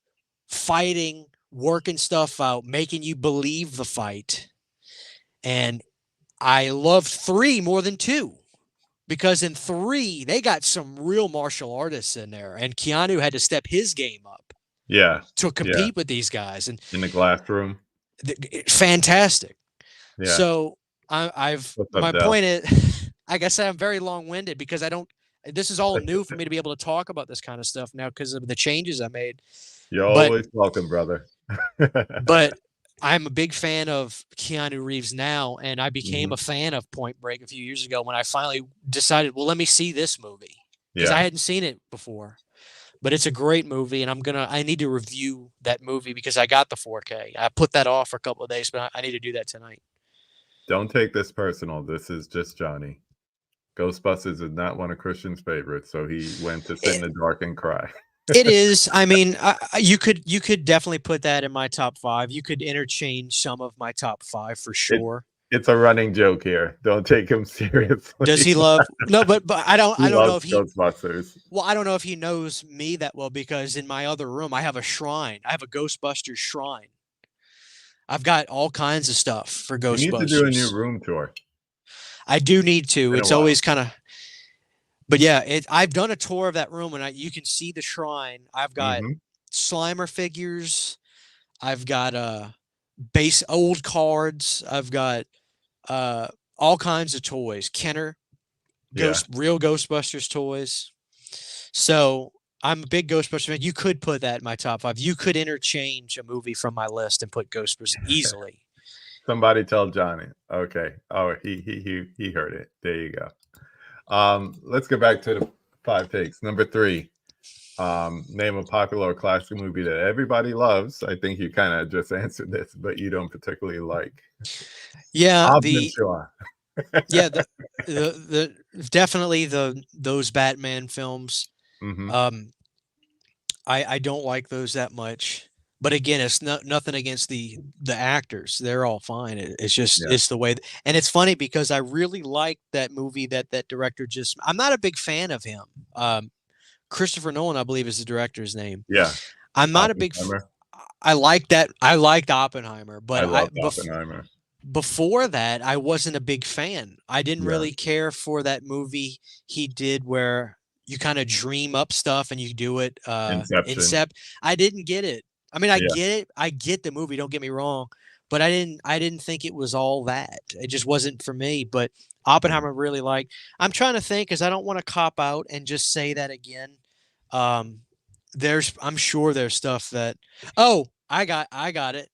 fighting, working stuff out, making you believe the fight. And I loved 3 more than 2 because in 3 they got some real martial artists in there, and Keanu had to step his game up Yeah. to compete with these guys. And In the glass room. fantastic. Yeah. So I've What's up, my Del? point is, like I said, I'm very long-winded because I don't. This is all new for me to be able to talk about this kind of stuff now because of the changes I made. You're But- always welcome, brother. But I'm a big fan of Keanu Reeves now, and I became Mhm. a fan of Point Break a few years ago when I finally decided, well, let me see this movie because I Yeah. hadn't seen it before. But it's a great movie, and I need to review that movie because I got the 4K. I put that off for a couple of days, but I need to do that tonight. Don't take this personal. This is just Johnny. Ghostbusters is not one of Christian's favorites, so he went to sit in the dark and cry. It is. I mean, you could definitely put that in my top 5. You could interchange some of my top 5 for sure. It's a running joke here. Don't take him seriously. Does he love? No, but I don't know loves if he. Ghostbusters. Well, I don't know if he knows me that well because in my other room I have a shrine. I have a Ghostbusters shrine. I've got all kinds of stuff for You need to Ghostbusters. do a new room tour. I do need to. Been a It's while. always kind of. But yeah, I've done a tour of that room and you can see the shrine. I've got Mhm. Slimer figures. I've got base old cards. I've got all kinds of toys. Kenner, Yeah. real Ghostbusters toys. So I'm a big Ghostbusters fan. You could put that in my top 5. You could interchange a movie from my list and put Ghostbusters easily. Somebody tell Johnny. Okay. Oh, he heard it. There you go. Let's get back to the 5 takes. Number 3. Name a popular or classic movie that everybody loves. I think you kind of just answered this, but you don't particularly like. Yeah, Sure. yeah, the definitely those Batman films. Mhm. I don't like those that much. But again, it's nothing against the actors. They're all fine. It's just Yeah. it's the way. And it's funny because I really like that movie that director just. I'm not a big fan of him. Christopher Nolan, I believe, is the director's name. Yeah. I'm not a big. Oppenheimer. I like that. I liked Oppenheimer, but I love Oppenheimer. before that, I wasn't a big fan. I didn't Yeah. really care for that movie he did where you kind of dream up stuff and you do it. Inception. I didn't get it. I mean, I Yeah. get it. I get the movie. Don't get me wrong, but I didn't think it was all that. It just wasn't for me. But Oppenheimer really liked. I'm trying to think because I don't want to cop out and just say that again. I'm sure there's stuff that. Oh, I got it.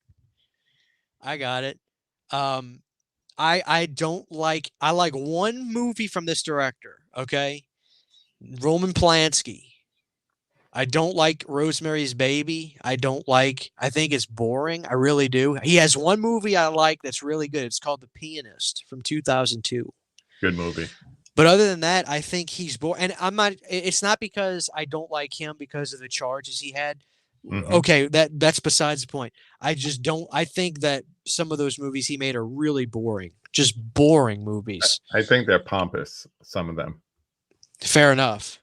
I got it. I don't like. I like one movie from this director. Okay, Roman Polanski. I don't like Rosemary's Baby. I don't like. I think it's boring. I really do. He has one movie I like that's really good. It's called The Pianist from 2002. Good movie. But other than that, I think he's boring. And I'm not. It's not because I don't like him because of the charges he had. Mhm. Okay, that's besides the point. I just don't. I think that some of those movies he made are really boring. Just boring movies. I think they're pompous, some of them. Fair enough.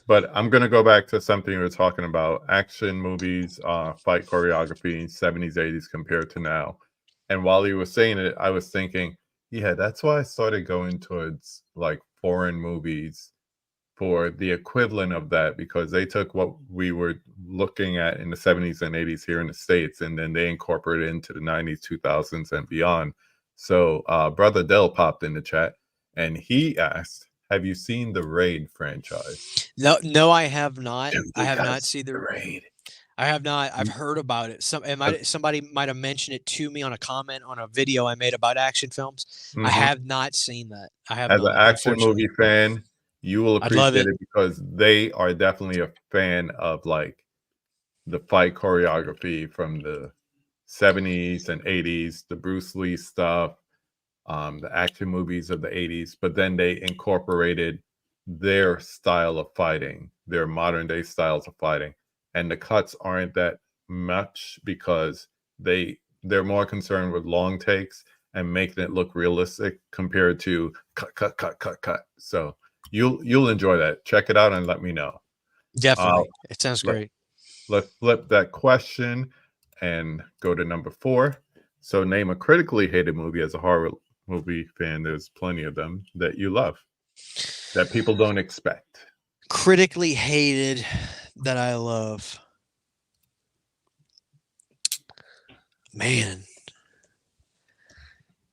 But I'm going to go back to something you were talking about, action movies, fight choreography, 70s, 80s compared to now. And while you were saying it, I was thinking, yeah, that's why I started going towards like foreign movies for the equivalent of that, because they took what we were looking at in the 70s and 80s here in the States, and then they incorporated it into the 90s, 2000s, and beyond. So Brother Dell popped in the chat, and he asked, have you seen the Raid franchise? No, I have not. Dude, I you have gotta not see seen the the. Raid. I have not. I've Mm. heard about it. Uh, Somebody might have mentioned it to me on a comment on a video I made about action films. I mhm. have not seen that. I have As an not, action unfortunately. movie fan, you will I'd love appreciate it. it because they are definitely a fan of like the fight choreography from the 70s and 80s, the Bruce Lee stuff, the action movies of the 80s, but then they incorporated their style of fighting, their modern day styles of fighting. And the cuts aren't that much because they're more concerned with long takes and making it look realistic compared to cut, cut, cut, cut, cut. So you'll enjoy that. Check it out and let me know. Uh, Definitely. It sounds let, great. let's flip that question and go to number 4. So name a critically hated movie. As a horror movie fan, there's plenty of them that you love that people don't expect. Critically hated that I love. Man,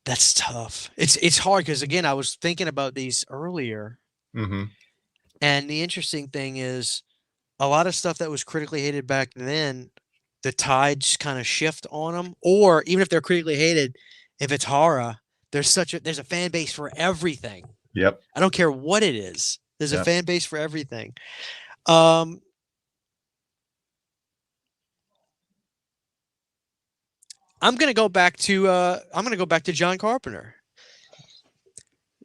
that's tough. It's hard because again, I was thinking about these earlier, Mm-hmm. and the interesting thing is a lot of stuff that was critically hated back then, the tides kind of shift on them. Or even if they're critically hated, if it's horror, there's a fan base for everything. Yep. I don't care what it is. There's a Yep. fan base for everything. I'm gonna go back to John Carpenter.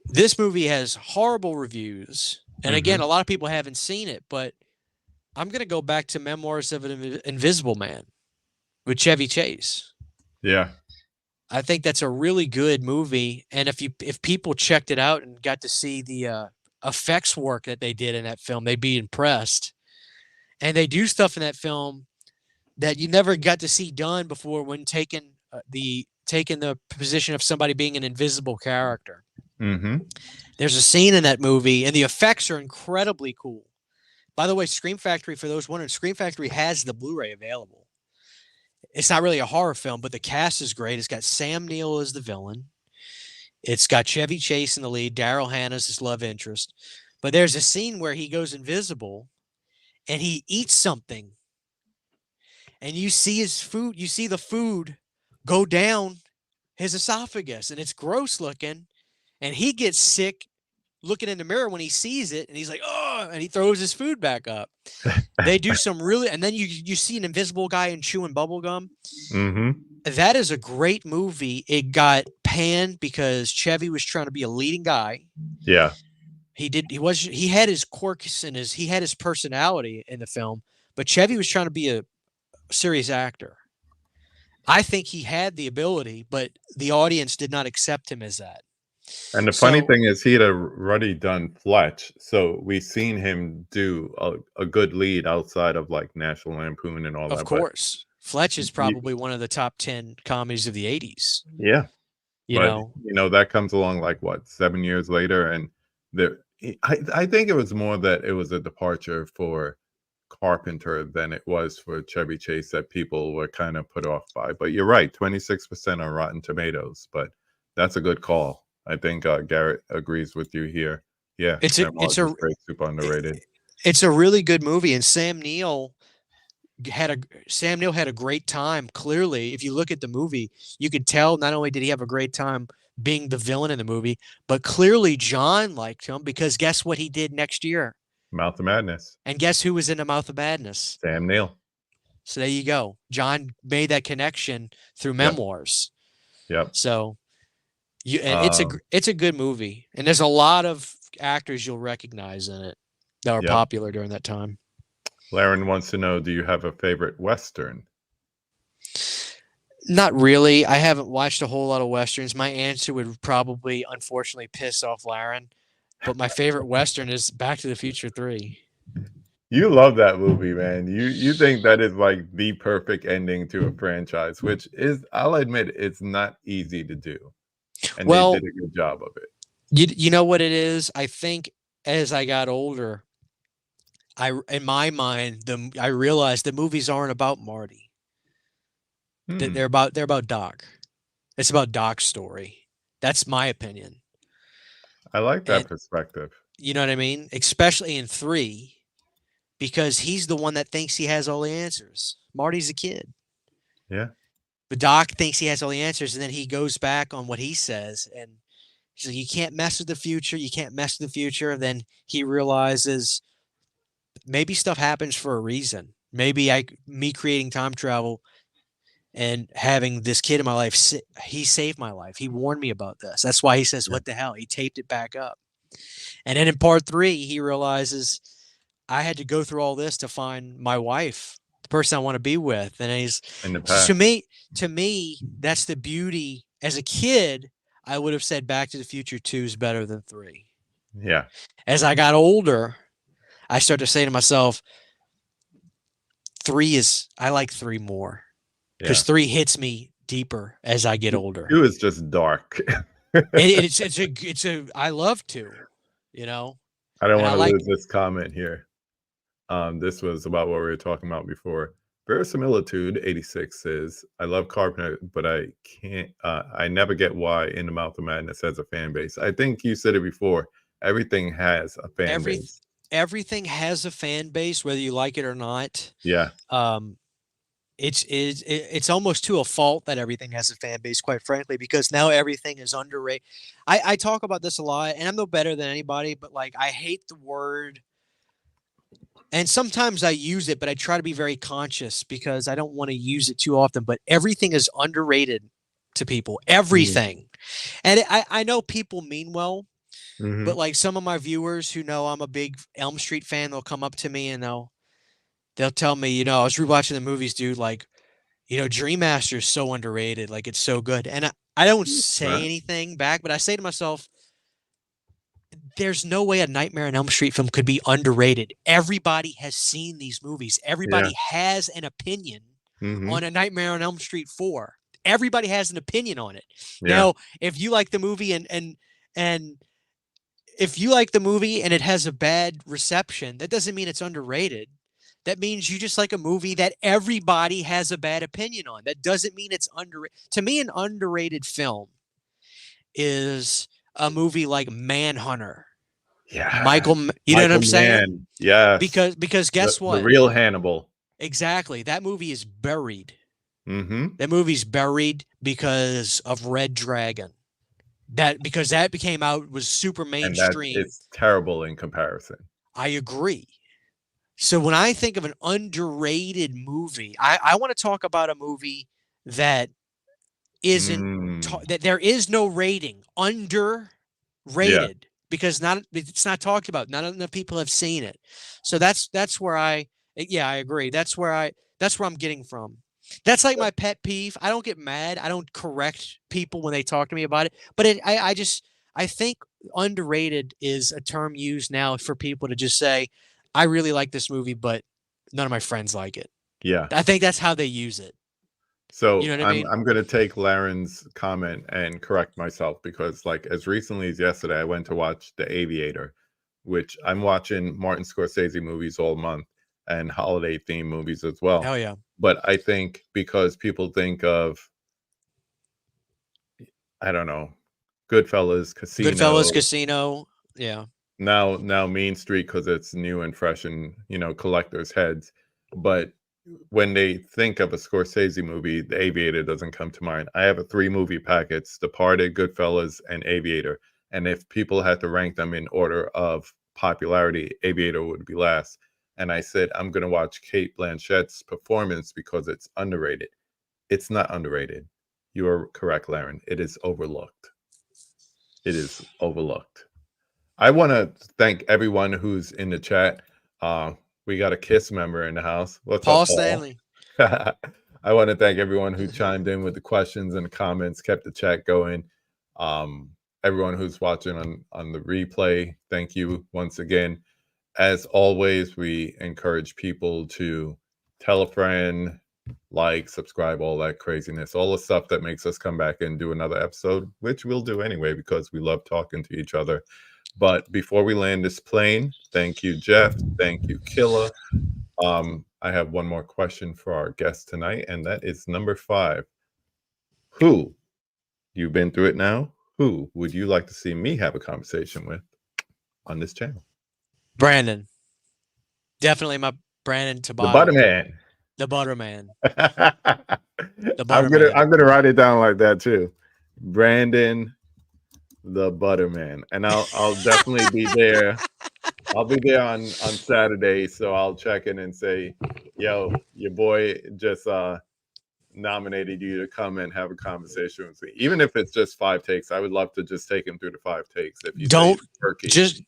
This movie has horrible reviews, and again, a lot of people haven't seen it, but I'm gonna go back to Memoirs of an Invisible Man with Chevy Chase. Yeah. I think that's a really good movie, and if people checked it out and got to see the effects work that they did in that film, they'd be impressed. And they do stuff in that film that you never got to see done before when taking the position of somebody being an invisible character. Mm-hmm. There's a scene in that movie, and the effects are incredibly cool. By the way, Scream Factory, for those wondering, Scream Factory has the Blu-ray available. It's not really a horror film, but the cast is great. It's got Sam Neill as the villain. It's got Chevy Chase in the lead. Daryl Hannah's his love interest. But there's a scene where he goes invisible and he eats something. And you see his food, you see the food go down his esophagus, and it's gross looking. And he gets sick looking in the mirror when he sees it, and he's like, oh, and he throws his food back up. They do some really, and then you see an invisible guy and chewing bubble gum. Mm-hmm. That is a great movie. It got panned because Chevy was trying to be a leading guy. Yeah. He had his quirks and he had his personality in the film, but Chevy was trying to be a serious actor. I think he had the ability, but the audience did not accept him as that. And the funny thing is, he had already done Fletch, so we've seen him do a good lead outside of like National Lampoon and all that. Of course, Fletch is probably one of the top 10 comedies of the 80s. Yeah, you know, that comes along like what, 7 years later, and I think it was more that it was a departure for Carpenter than it was for Chevy Chase that people were kind of put off by. But you're right, 26% on Rotten Tomatoes, but that's a good call. I think Garrett agrees with you here. Yeah, it's great, super underrated. It's a really good movie, and Sam Neill had a great time. Clearly, if you look at the movie, you could tell not only did he have a great time being the villain in the movie, but clearly John liked him because guess what he did next year? Mouth of Madness. And guess who was in the Mouth of Madness? Sam Neill. So there you go. John made that connection through memoirs. Yep. So it's a good movie, and there's a lot of actors you'll recognize in it that were popular during that time. Laren wants to know, do you have a favorite Western? Not really. I haven't watched a whole lot of Westerns. My answer would probably, unfortunately, piss off Laren. But my favorite Western is Back to the Future 3. You love that movie, man. You think that is like the perfect ending to a franchise, which is, I'll admit, it's not easy to do. And they did a good job of it. You know what it is? I think as I got older, in my mind, I realized the movies aren't about Marty. They're about Doc. It's about Doc's story. That's my opinion. I like that perspective. You know what I mean? Especially in 3, because he's the one that thinks he has all the answers. Marty's a kid. Yeah. But Doc thinks he has all the answers, and then he goes back on what he says, and he's like, you can't mess with the future. You can't mess with the future. Then he realizes maybe stuff happens for a reason. Maybe me creating time travel and having this kid in my life, he saved my life. He warned me about this. That's why he says, what the hell? He taped it back up. And then in part 3, he realizes I had to go through all this to find my wife, the person I want to be with. And he's, to me, that's the beauty. As a kid, I would have said Back to the Future 2 is better than 3. Yeah. As I got older, I started to say to myself, I like 3 more. Because 3 hits me deeper as I get older. 2 is just dark. I love 2, you know. I don't want to lose this comment here. This was about what we were talking about before. Verisimilitude 86 says, I love Carpenter, but I can't, I never get why In the Mouth of Madness has a fan base. I think you said it before. Everything has a fan base. Everything has a fan base, whether you like it or not. Yeah. It's almost to a fault that everything has a fan base, quite frankly, because now everything is underrated. I talk about this a lot, and I'm no better than anybody, but like I hate the word, and sometimes I use it, but I try to be very conscious because I don't want to use it too often. But everything is underrated to people. Everything. And I know people mean well, but like some of my viewers who know I'm a big Elm Street fan, they'll come up to me and they'll tell me, you know, I was rewatching the movies, dude, like, you know, Dream Master is so underrated. Like, it's so good. And I don't say anything back, but I say to myself, there's no way a Nightmare on Elm Street film could be underrated. Everybody has seen these movies. Everybody has an opinion on a Nightmare on Elm Street 4. Everybody has an opinion on it. Now, if you like the movie and if you like the movie and it has a bad reception, that doesn't mean it's underrated. That means you just like a movie that everybody has a bad opinion on. That doesn't mean it's underrated. To me, an underrated film is a movie like Manhunter. Yeah. You know what I'm saying? Yeah. Because guess what? The real Hannibal. Exactly. That movie is buried. That movie's buried because of Red Dragon. Because that was super mainstream. And it's terrible in comparison. I agree. So when I think of an underrated movie, I want to talk about a movie that isn't that there is no rating, underrated, because it's not talked about. Not enough people have seen it. So that's where I agree. That's where I'm getting from. That's like my pet peeve. I don't get mad. I don't correct people when they talk to me about it. But I think underrated is a term used now for people to just say, I really like this movie, but none of my friends like it. Yeah. I think that's how they use it. So you know what I mean? I'm going to take Laren's comment and correct myself because like as recently as yesterday, I went to watch The Aviator, which I'm watching Martin Scorsese movies all month and holiday themed movies as well. Hell yeah. But I think because people think of, I don't know, Goodfellas, Casino. Yeah. Now Mean Street because it's new and fresh in, you know, collectors' heads. But when they think of a Scorsese movie, The Aviator doesn't come to mind. I have a 3-movie package: Departed, Goodfellas, and Aviator. And if people had to rank them in order of popularity, Aviator would be last. And I said, I'm going to watch Cate Blanchett's performance because it's underrated. It's not underrated. You are correct, Laren. It is overlooked. It is overlooked. I want to thank everyone who's in the chat. We got a KISS member in the house. What's Paul up, Paul? Stanley. I want to thank everyone who chimed in with the questions and the comments, kept the chat going. Everyone who's watching on the replay, thank you once again. As always, we encourage people to tell a friend, like, subscribe, all that craziness, all the stuff that makes us come back and do another episode, which we'll do anyway because we love talking to each other. But before we land this plane, thank you, Jeff. Thank you, Killa. I have one more question for our guest tonight, and that is number 5. Who, you've been through it now, who would you like to see me have a conversation with on this channel? Brandon. Definitely my Brandon Tabata. The Butterman. The Butterman. I'm gonna write it down like that too. Brandon the Butterman. And I'll definitely be there. I'll be there on Saturday, so I'll check in and say, yo, your boy just nominated you to come and have a conversation with me. Even if it's just 5 takes, I would love to just take him through the 5 takes. If you don't turkey, just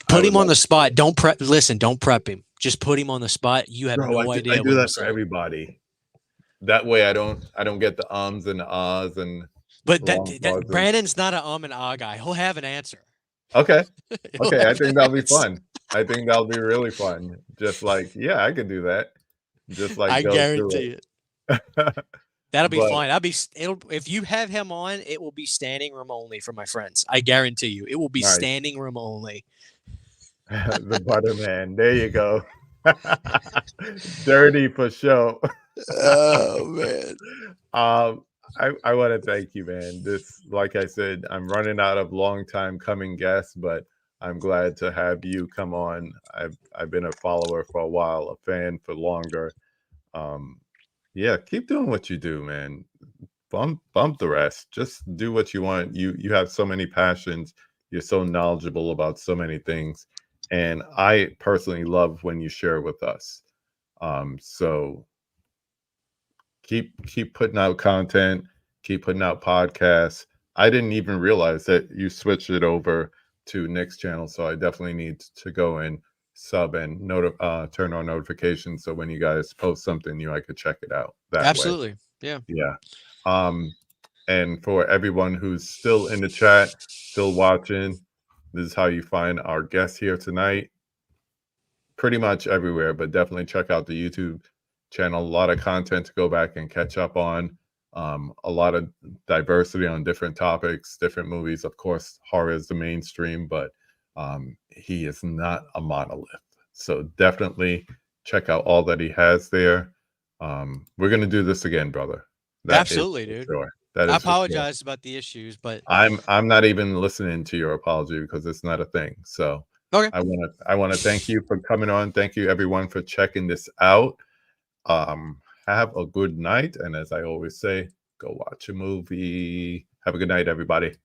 put him on the spot. Don't prep. Listen, don't prep him. Just put him on the spot. You have no idea. I do that for everybody. That way, I don't get the ums and the ahs and. But that Brandon's not an and ah guy. He'll have an answer. Okay. Okay. I think that'll be fun. I think that'll be really fun. Just like, yeah, I could do that. Just like I guarantee it. That'll be fun. If you have him on, it will be standing room only for my friends. I guarantee you. It will be standing room only. The Butterman. There you go. Dirty for sure. Oh man. I want to thank you, man. This, like I said, I'm running out of long time coming guests, but I'm glad to have you come on. I've been a follower for a while, a fan for longer. Yeah, keep doing what you do, man. Bump the rest. Just do what you want. You have so many passions. You're so knowledgeable about so many things, and I personally love when you share with us. So keep putting out content, keep putting out podcasts. I didn't even realize that you switched it over to Nick's channel, so I definitely need to go and sub and turn on notifications, so when you guys post something new, I could check it out. Absolutely. Yeah. And for everyone who's still in the chat, still watching, this is how you find our guests here tonight. Pretty much everywhere, but definitely check out the YouTube channel. A lot of content to go back and catch up on. A lot of diversity on different topics, different movies. Of course, horror is the mainstream, but he is not a monolith. So definitely check out all that he has there. We're gonna do this again, brother. Absolutely, dude. Sure. I apologize about the issues, but I'm not even listening to your apology because it's not a thing. So okay. I want to thank you for coming on. Thank you everyone for checking this out. Have a good night, and as I always say, go watch a movie. Have a good night, everybody.